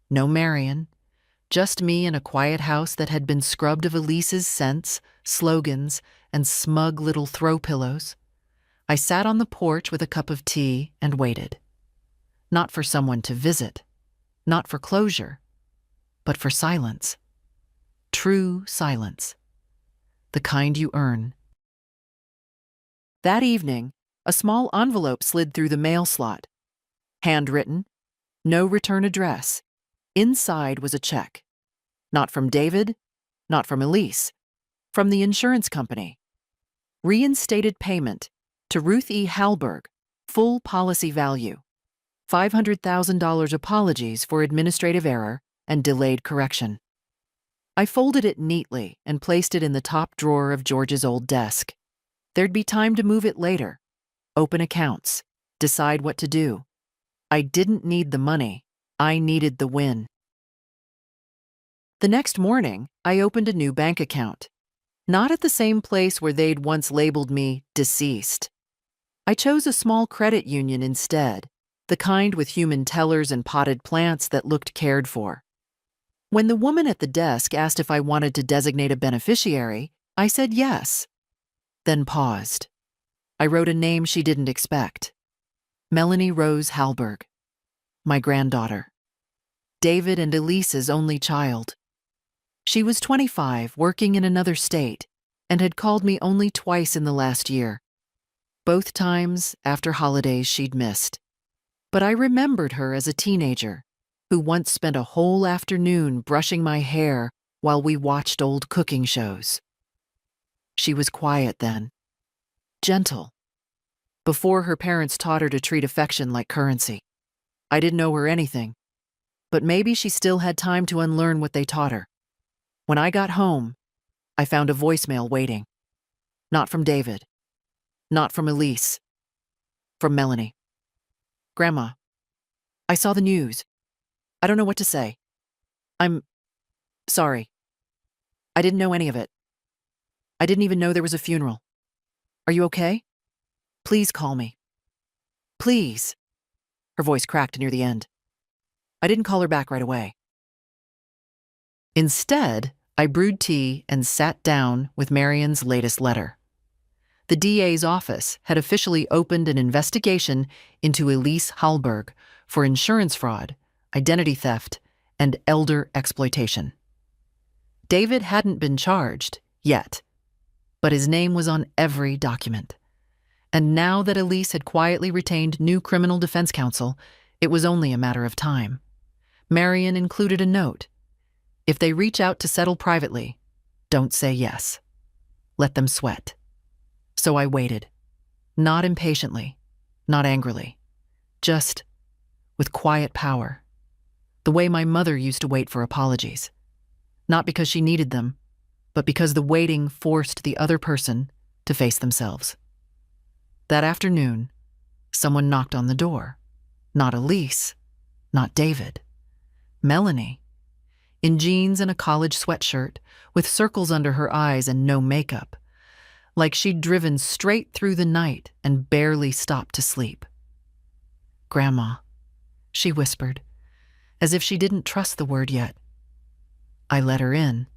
no Marion, just me in a quiet house that had been scrubbed of Elise's scents, slogans, and smug little throw pillows. I sat on the porch with a cup of tea and waited. Not for someone to visit, not for closure, but for silence. True silence. The kind you earn. That evening, a small envelope slid through the mail slot. Handwritten, no return address. Inside was a check. Not from David, not from Elise, from the insurance company. Reinstated payment to Ruth E. Hallberg, full policy value. $500,000 apologies for administrative error and delayed correction. I folded it neatly and placed it in the top drawer of George's old desk. There'd be time to move it later, open accounts, decide what to do. I didn't need the money, I needed the win. The next morning, I opened a new bank account. Not at the same place where they'd once labeled me deceased. I chose a small credit union instead, the kind with human tellers and potted plants that looked cared for. When the woman at the desk asked if I wanted to designate a beneficiary, I said yes, then paused. I wrote a name she didn't expect. Melanie Rose Hallberg, my granddaughter. David and Elise's only child. She was 25, working in another state, and had called me only twice in the last year. Both times after holidays she'd missed. But I remembered her as a teenager, who once spent a whole afternoon brushing my hair while we watched old cooking shows. She was quiet then, gentle, before her parents taught her to treat affection like currency. I didn't know her anything, but maybe she still had time to unlearn what they taught her. When I got home, I found a voicemail waiting. Not from David, not from Elise, from Melanie. Grandma, I saw the news. I don't know what to say. I'm sorry. I didn't know any of it. I didn't even know there was a funeral. Are you okay? Please call me. Please. Her voice cracked near the end. I didn't call her back right away. Instead, I brewed tea and sat down with Marion's latest letter. The DA's office had officially opened an investigation into Elise Hallberg for insurance fraud, identity theft, and elder exploitation. David hadn't been charged yet, but his name was on every document. And now that Elise had quietly retained new criminal defense counsel, it was only a matter of time. Marion included a note. If they reach out to settle privately, don't say yes. Let them sweat. So I waited, not impatiently, not angrily, just with quiet power, the way my mother used to wait for apologies. Not because she needed them, but because the waiting forced the other person to face themselves. That afternoon, someone knocked on the door. Not Elise, not David. Melanie, in jeans and a college sweatshirt, with circles under her eyes and no makeup, like she'd driven straight through the night and barely stopped to sleep. Grandma, she whispered, as if she didn't trust the word yet. I let her in.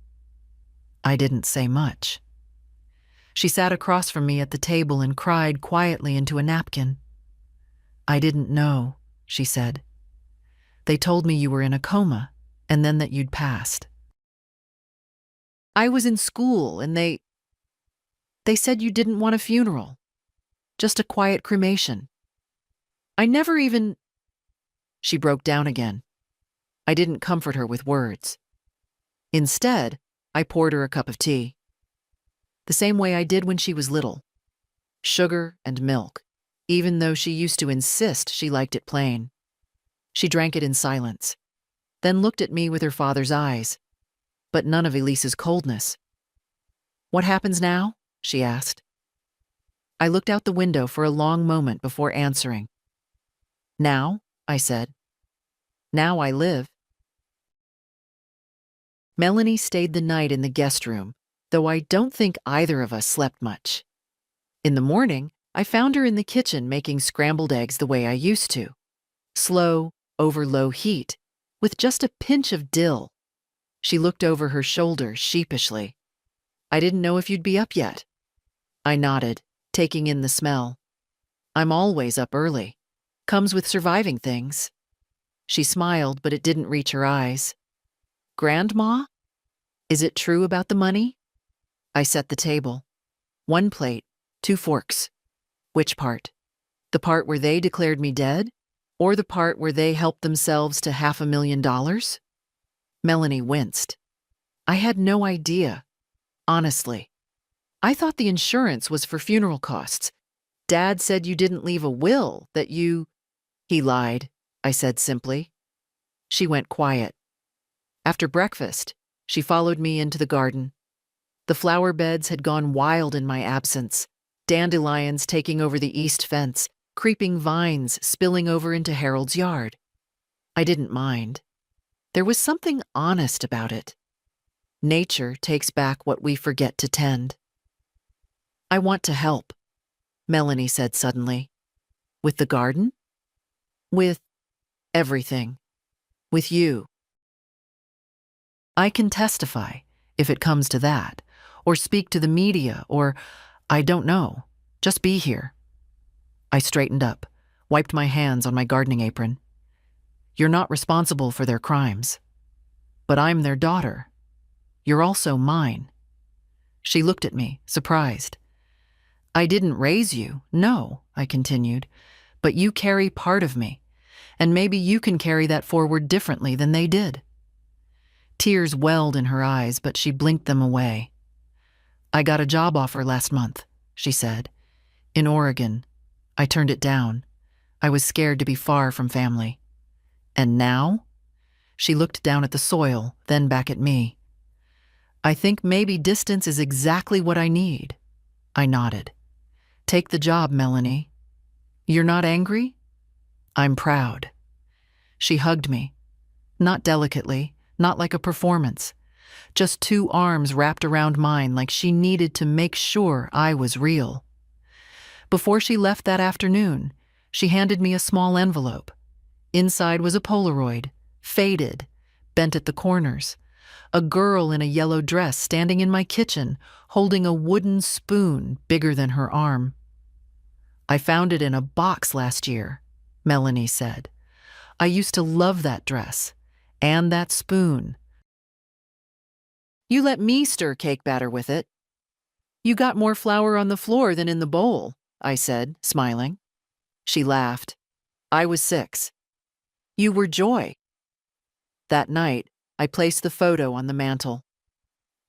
I didn't say much. She sat across from me at the table and cried quietly into a napkin. I didn't know, she said. They told me you were in a coma, and then that you'd passed. I was in school, and they said you didn't want a funeral, just a quiet cremation. I never even... She broke down again. I didn't comfort her with words. Instead, I poured her a cup of tea. The same way I did when she was little. Sugar and milk, even though she used to insist she liked it plain. She drank it in silence, then looked at me with her father's eyes, but none of Elise's coldness. What happens now? She asked. I looked out the window for a long moment before answering. Now, I said. Now I live. Melanie stayed the night in the guest room, though I don't think either of us slept much. In the morning, I found her in the kitchen making scrambled eggs the way I used to. Slow, over low heat, with just a pinch of dill. She looked over her shoulder sheepishly. I didn't know if you'd be up yet. I nodded, taking in the smell. I'm always up early. Comes with surviving things. She smiled, but it didn't reach her eyes. Grandma? Is it true about the money? I set the table. 1 plate, 2 forks. Which part? The part where they declared me dead? Or the part where they helped themselves to $500,000? Melanie winced. I had no idea, honestly. I thought the insurance was for funeral costs. Dad said you didn't leave a will, that you— He lied, I said simply. She went quiet. After breakfast, she followed me into the garden. The flower beds had gone wild in my absence, dandelions taking over the east fence, creeping vines spilling over into Harold's yard. I didn't mind. There was something honest about it. Nature takes back what we forget to tend. I want to help, Melanie said suddenly. With the garden? With everything. With you. I can testify, if it comes to that, or speak to the media, or, I don't know, just be here. I straightened up, wiped my hands on my gardening apron. You're not responsible for their crimes. But I'm their daughter. You're also mine. She looked at me, surprised. I didn't raise you, no, I continued, but you carry part of me, and maybe you can carry that forward differently than they did. Tears welled in her eyes, but she blinked them away. I got a job offer last month, she said. In Oregon. I turned it down. I was scared to be far from family. And now? She looked down at the soil, then back at me. I think maybe distance is exactly what I need. I nodded. Take the job, Melanie. You're not angry? I'm proud. She hugged me. Not delicately, not like a performance. Just 2 arms wrapped around mine like she needed to make sure I was real. Before she left that afternoon, she handed me a small envelope. Inside was a Polaroid, faded, bent at the corners. A girl in a yellow dress standing in my kitchen, holding a wooden spoon bigger than her arm. I found it in a box last year, Melanie said. I used to love that dress, and that spoon. You let me stir cake batter with it. You got more flour on the floor than in the bowl, I said, smiling. She laughed. I was 6. You were joy. That night, I placed the photo on the mantel,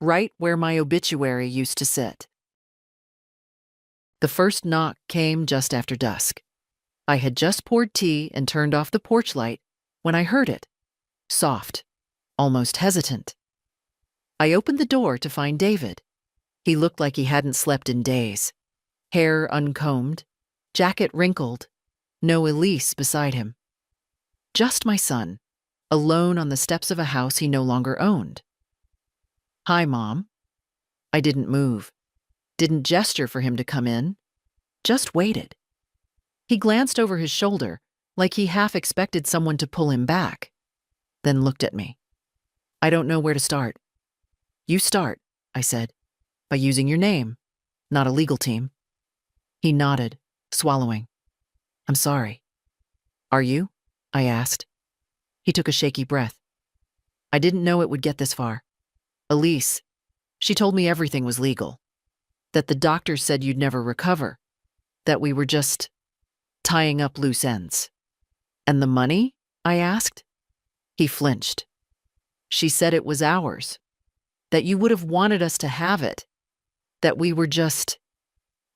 right where my obituary used to sit. The first knock came just after dusk. I had just poured tea and turned off the porch light when I heard it, soft, almost hesitant. I opened the door to find David. He looked like he hadn't slept in days. Hair uncombed, jacket wrinkled, no Elise beside him. Just my son, alone on the steps of a house he no longer owned. Hi, Mom. I didn't move, didn't gesture for him to come in, just waited. He glanced over his shoulder, like he half expected someone to pull him back, then looked at me. I don't know where to start. You start, I said, by using your name, not a legal team. He nodded, swallowing. I'm sorry. Are you? I asked. He took a shaky breath. I didn't know it would get this far. Elise, she told me everything was legal. That the doctors said you'd never recover. That we were just tying up loose ends. And the money? I asked. He flinched. She said it was ours. That you would have wanted us to have it. That we were just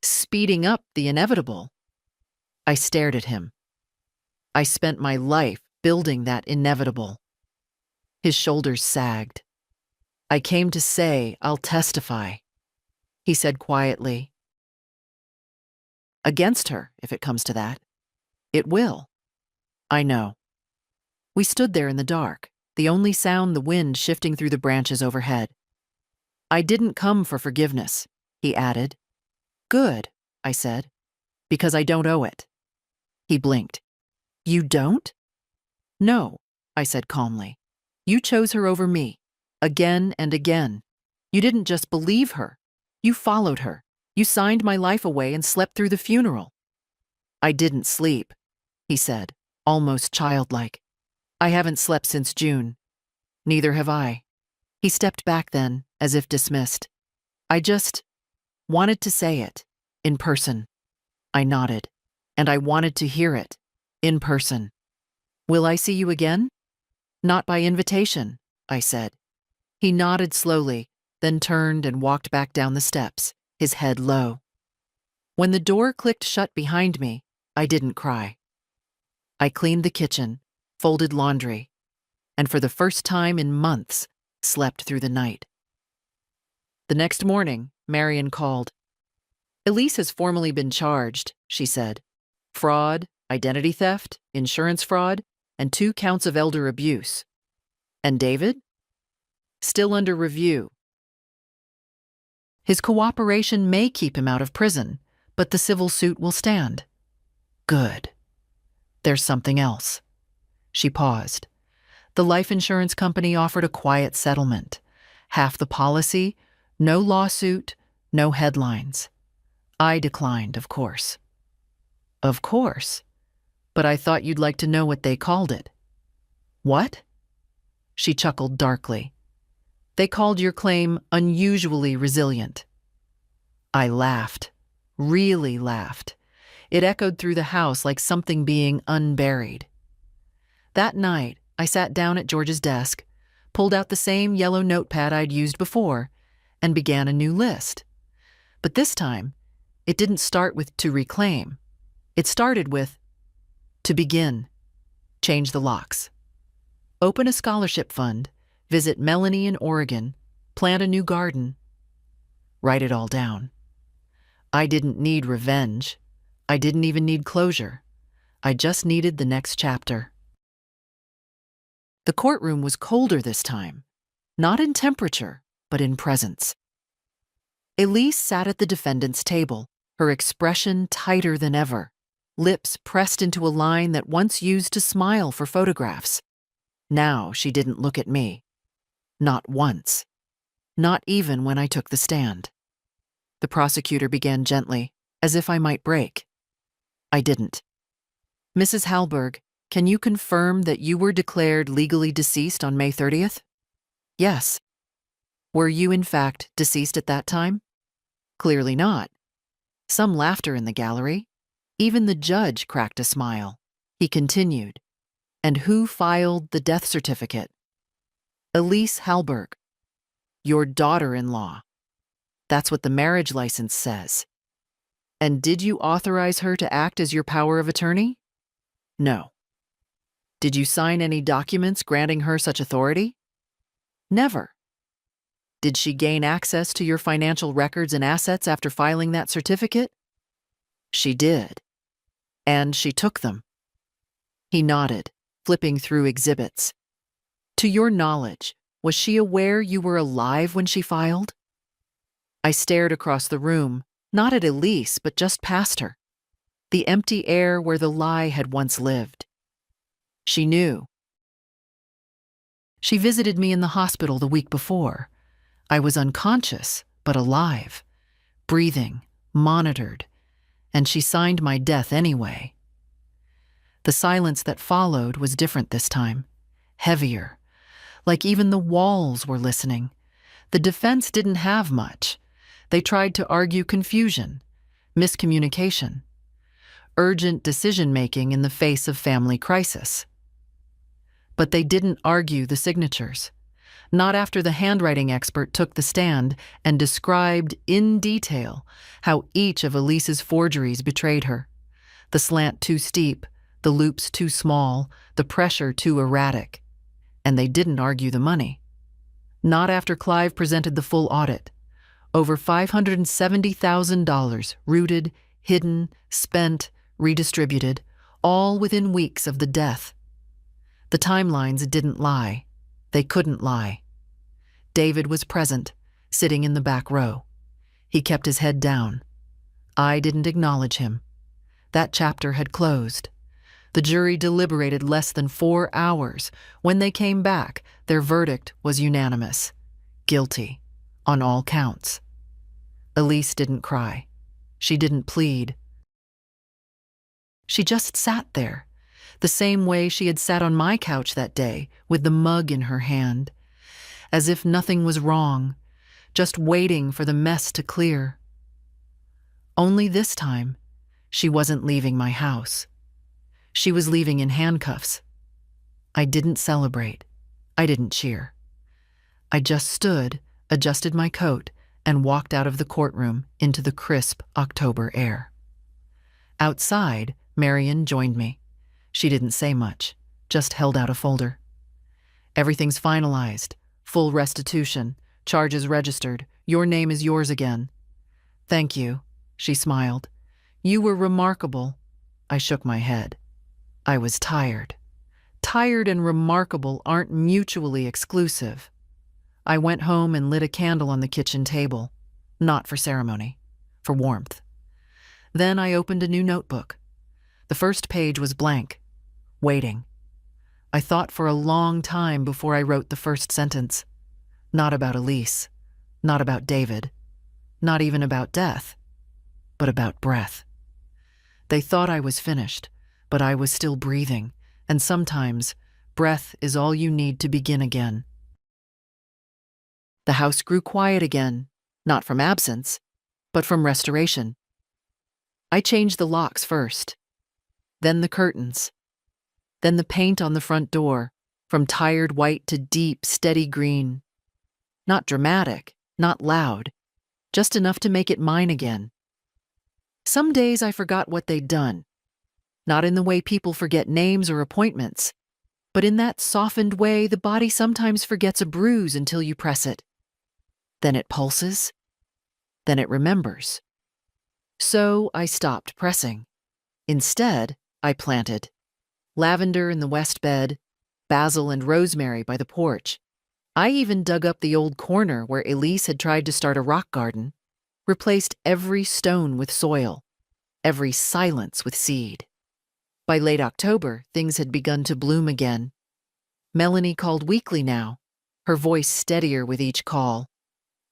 speeding up the inevitable. I stared at him. I spent my life building that inevitable. His shoulders sagged. I came to say I'll testify, he said quietly. Against her, if it comes to that. It will. I know. We stood there in the dark, the only sound the wind shifting through the branches overhead. I didn't come for forgiveness, he added. Good, I said, because I don't owe it. He blinked. You don't? No, I said calmly. You chose her over me, again and again. You didn't just believe her. You followed her. You signed my life away and slept through the funeral. I didn't sleep, he said, almost childlike. I haven't slept since June. Neither have I. He stepped back then, as if dismissed. I just wanted to say it, in person. I nodded, and I wanted to hear it, in person. Will I see you again? Not by invitation, I said. He nodded slowly, then turned and walked back down the steps, his head low. When the door clicked shut behind me, I didn't cry. I cleaned the kitchen, folded laundry, and for the first time in months, slept through the night. The next morning, Marion called. Elise has formally been charged, she said. Fraud, identity theft, insurance fraud, and 2 counts of elder abuse. And David? Still under review. His cooperation may keep him out of prison, but the civil suit will stand. Good. There's something else. She paused. The life insurance company offered a quiet settlement. Half the policy, no lawsuit, no headlines. I declined, of course. Of course. But I thought you'd like to know what they called it. What? She chuckled darkly. They called your claim unusually resilient. I laughed, really laughed. It echoed through the house like something being unburied. That night, I sat down at George's desk, pulled out the same yellow notepad I'd used before, and began a new list. But this time, it didn't start with to reclaim. It started with to begin, change the locks. Open a scholarship fund, visit Melanie in Oregon, plant a new garden. Write it all down. I didn't need revenge. I didn't even need closure. I just needed the next chapter. The courtroom was colder this time, not in temperature, but in presence. Elise sat at the defendant's table, her expression tighter than ever, lips pressed into a line that once used to smile for photographs. Now she didn't look at me. Not once. Not even when I took the stand. The prosecutor began gently, as if I might break. I didn't. Mrs. Hallberg, can you confirm that you were declared legally deceased on May 30th? Yes. Were you, in fact, deceased at that time? Clearly not. Some laughter in the gallery. Even the judge cracked a smile. He continued. And who filed the death certificate? Elise Hallberg, your daughter-in-law. That's what the marriage license says. And did you authorize her to act as your power of attorney? No. Did you sign any documents granting her such authority? Never. Did she gain access to your financial records and assets after filing that certificate? She did. And she took them. He nodded, flipping through exhibits. To your knowledge, was she aware you were alive when she filed? I stared across the room, not at Elise, but just past her. The empty air where the lie had once lived. She knew. She visited me in the hospital the week before. I was unconscious, but alive, breathing, monitored, and she signed my death anyway. The silence that followed was different this time, heavier, like even the walls were listening. The defense didn't have much. They tried to argue confusion, miscommunication, urgent decision-making in the face of family crisis. But they didn't argue the signatures, not after the handwriting expert took the stand and described in detail how each of Elise's forgeries betrayed her. The slant too steep, the loops too small, the pressure too erratic. And they didn't argue the money. Not after Clive presented the full audit. Over $570,000 rooted, hidden, spent, redistributed, all within weeks of the death. The timelines didn't lie. They couldn't lie. David was present, sitting in the back row. He kept his head down. I didn't acknowledge him. That chapter had closed. The jury deliberated less than 4 hours. When they came back, their verdict was unanimous. Guilty, on all counts. Elise didn't cry. She didn't plead. She just sat there, the same way she had sat on my couch that day, with the mug in her hand. as if nothing was wrong, just waiting for the mess to clear. Only this time, she wasn't leaving my house. She was leaving in handcuffs. I didn't celebrate. I didn't cheer. I just stood, adjusted my coat, and walked out of the courtroom into the crisp October air. Outside, Marion joined me. She didn't say much, just held out a folder. Everything's finalized. Full restitution. Charges registered. Your name is yours again. Thank you, she smiled. You were remarkable. I shook my head. I was tired. Tired and remarkable aren't mutually exclusive. I went home and lit a candle on the kitchen table. Not for ceremony, for warmth. Then I opened a new notebook. The first page was blank, waiting. I thought for a long time before I wrote the first sentence. Not about Elise, not about David, not even about death, but about breath. They thought I was finished, but I was still breathing, and sometimes breath is all you need to begin again. The house grew quiet again, not from absence, but from restoration. I changed the locks first, then the curtains, then the paint on the front door, from tired white to deep, steady green. Not dramatic, not loud, just enough to make it mine again. Some days I forgot what they'd done, not in the way people forget names or appointments, but in that softened way the body sometimes forgets a bruise until you press it. Then it pulses, then it remembers. So I stopped pressing. Instead, I planted lavender in the west bed, basil and rosemary by the porch. I even dug up the old corner where Elise had tried to start a rock garden, replaced every stone with soil, every silence with seed. By late October, things had begun to bloom again. Melanie called weekly now, her voice steadier with each call.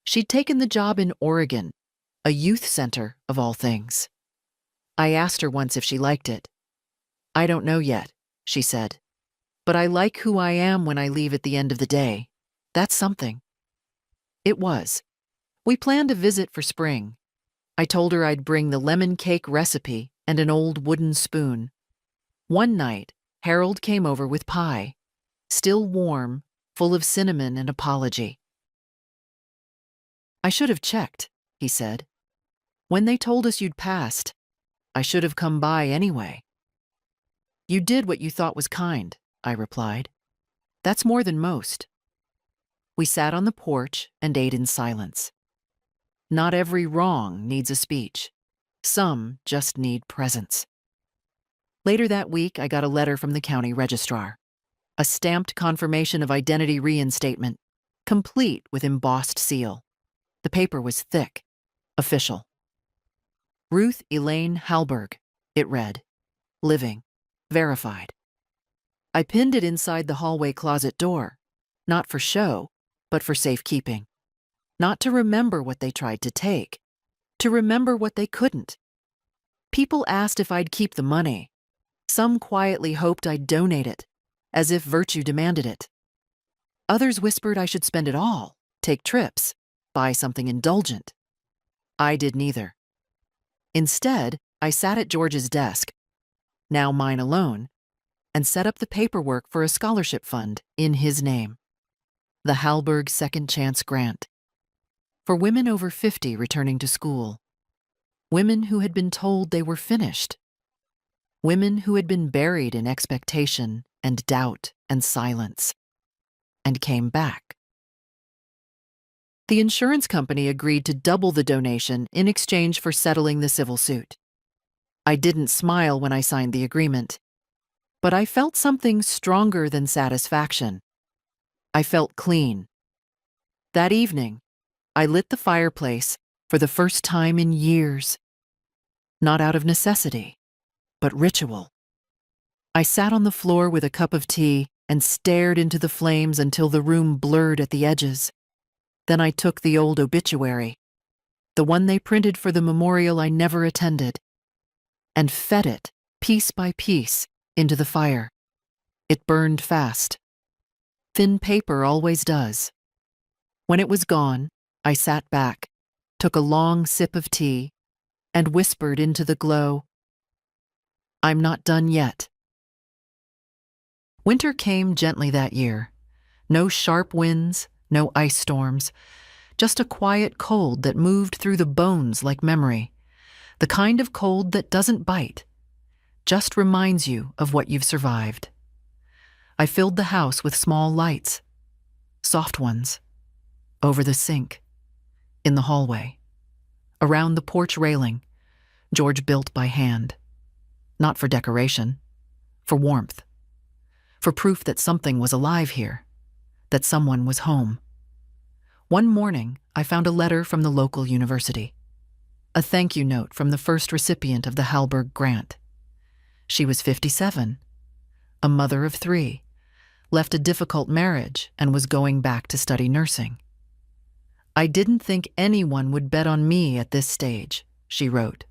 She'd taken the job in Oregon, a youth center of all things. I asked her once if she liked it. I don't know yet, she said, but I like who I am when I leave at the end of the day. That's something. It was. We planned a visit for spring. I told her I'd bring the lemon cake recipe and an old wooden spoon. One night, Harold came over with pie, still warm, full of cinnamon and apology. I should have checked, he said. When they told us you'd passed, I should have come by anyway. You did what you thought was kind, I replied. That's more than most. We sat on the porch and ate in silence. Not every wrong needs a speech. Some just need presence. Later that week, I got a letter from the county registrar. A stamped confirmation of identity reinstatement, complete with embossed seal. The paper was thick, official. Ruth Elaine Halberg, it read. Living, verified. I pinned it inside the hallway closet door, not for show, but for safekeeping. Not to remember what they tried to take, to remember what they couldn't. People asked if I'd keep the money. Some quietly hoped I'd donate it, as if virtue demanded it. Others whispered I should spend it all, take trips, buy something indulgent. I did neither. Instead, I sat at George's desk, now mine alone, and set up the paperwork for a scholarship fund in his name. The Halberg Second Chance Grant. For women over 50 returning to school. Women who had been told they were finished. Women who had been buried in expectation and doubt and silence, and came back. The insurance company agreed to double the donation in exchange for settling the civil suit. I didn't smile when I signed the agreement, but I felt something stronger than satisfaction. I felt clean. That evening, I lit the fireplace for the first time in years. Not out of necessity, but ritual. I sat on the floor with a cup of tea and stared into the flames until the room blurred at the edges. Then I took the old obituary, the one they printed for the memorial I never attended, and fed it, piece by piece, into the fire. It burned fast. Thin paper always does. When it was gone, I sat back, took a long sip of tea, and whispered into the glow, "I'm not done yet." Winter came gently that year. No sharp winds, no ice storms, just a quiet cold that moved through the bones like memory. The kind of cold that doesn't bite, just reminds you of what you've survived. I filled the house with small lights, soft ones, over the sink, in the hallway, around the porch railing, George built by hand. Not for decoration, for warmth, for proof that something was alive here, that someone was home. One morning, I found a letter from the local university, a thank you note from the first recipient of the Hallberg grant. She was 57, a mother of 3, left a difficult marriage and was going back to study nursing. "I didn't think anyone would bet on me at this stage," she wrote.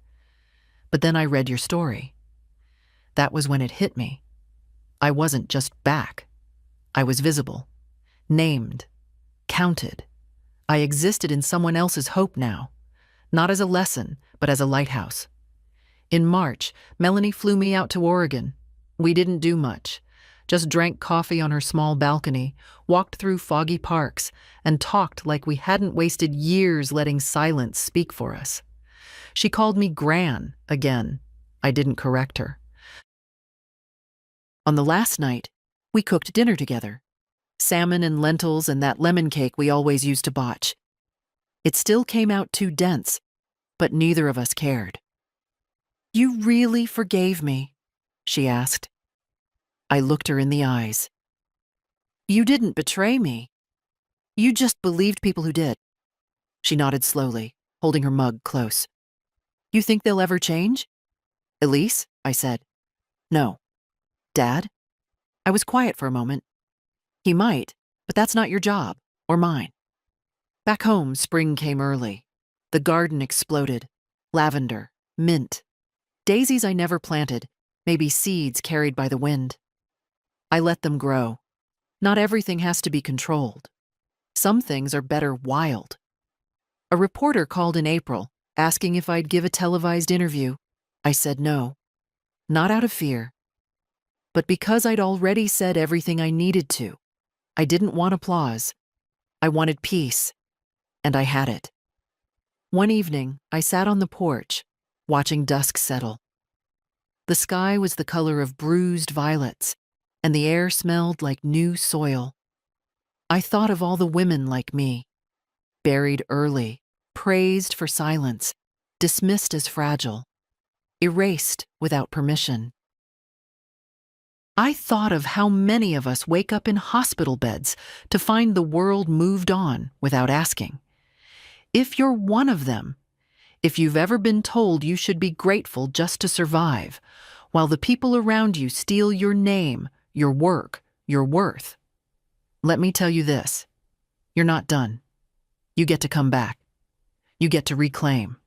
"But then I read your story. That was when it hit me. I wasn't just back. I was visible, named, counted. I existed in someone else's hope now, not as a lesson, but as a lighthouse." In March, Melanie flew me out to Oregon. We didn't do much, just drank coffee on her small balcony, walked through foggy parks, and talked like we hadn't wasted years letting silence speak for us. She called me Gran again. I didn't correct her. On the last night, we cooked dinner together. Salmon and lentils and that lemon cake we always used to botch. It still came out too dense, but neither of us cared. "You really forgave me?" she asked. I looked her in the eyes. "You didn't betray me. You just believed people who did." She nodded slowly, holding her mug close. "You think they'll ever change?" "Elise?" I said. "No." "Dad?" I was quiet for a moment. "He might, but that's not your job, or mine." Back home, spring came early. The garden exploded. Lavender, mint, daisies I never planted, maybe seeds carried by the wind. I let them grow. Not everything has to be controlled. Some things are better wild. A reporter called in April, asking if I'd give a televised interview. I said no. Not out of fear, but because I'd already said everything I needed to. I didn't want applause. I wanted peace, and I had it. One evening, I sat on the porch, watching dusk settle. The sky was the color of bruised violets, and the air smelled like new soil. I thought of all the women like me, buried early, praised for silence, dismissed as fragile, erased without permission. I thought of how many of us wake up in hospital beds to find the world moved on without asking. If you're one of them, if you've ever been told you should be grateful just to survive, while the people around you steal your name, your work, your worth, let me tell you this: you're not done. You get to come back. You get to reclaim.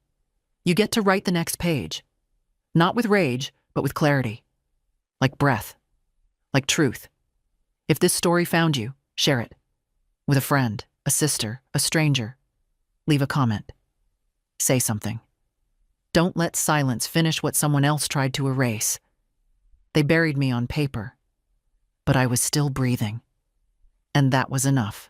You get to write the next page. Not with rage, but with clarity. Like breath. Like truth. If this story found you, share it. With a friend, a sister, a stranger. Leave a comment. Say something. Don't let silence finish what someone else tried to erase. They buried me on paper, but I was still breathing. And that was enough.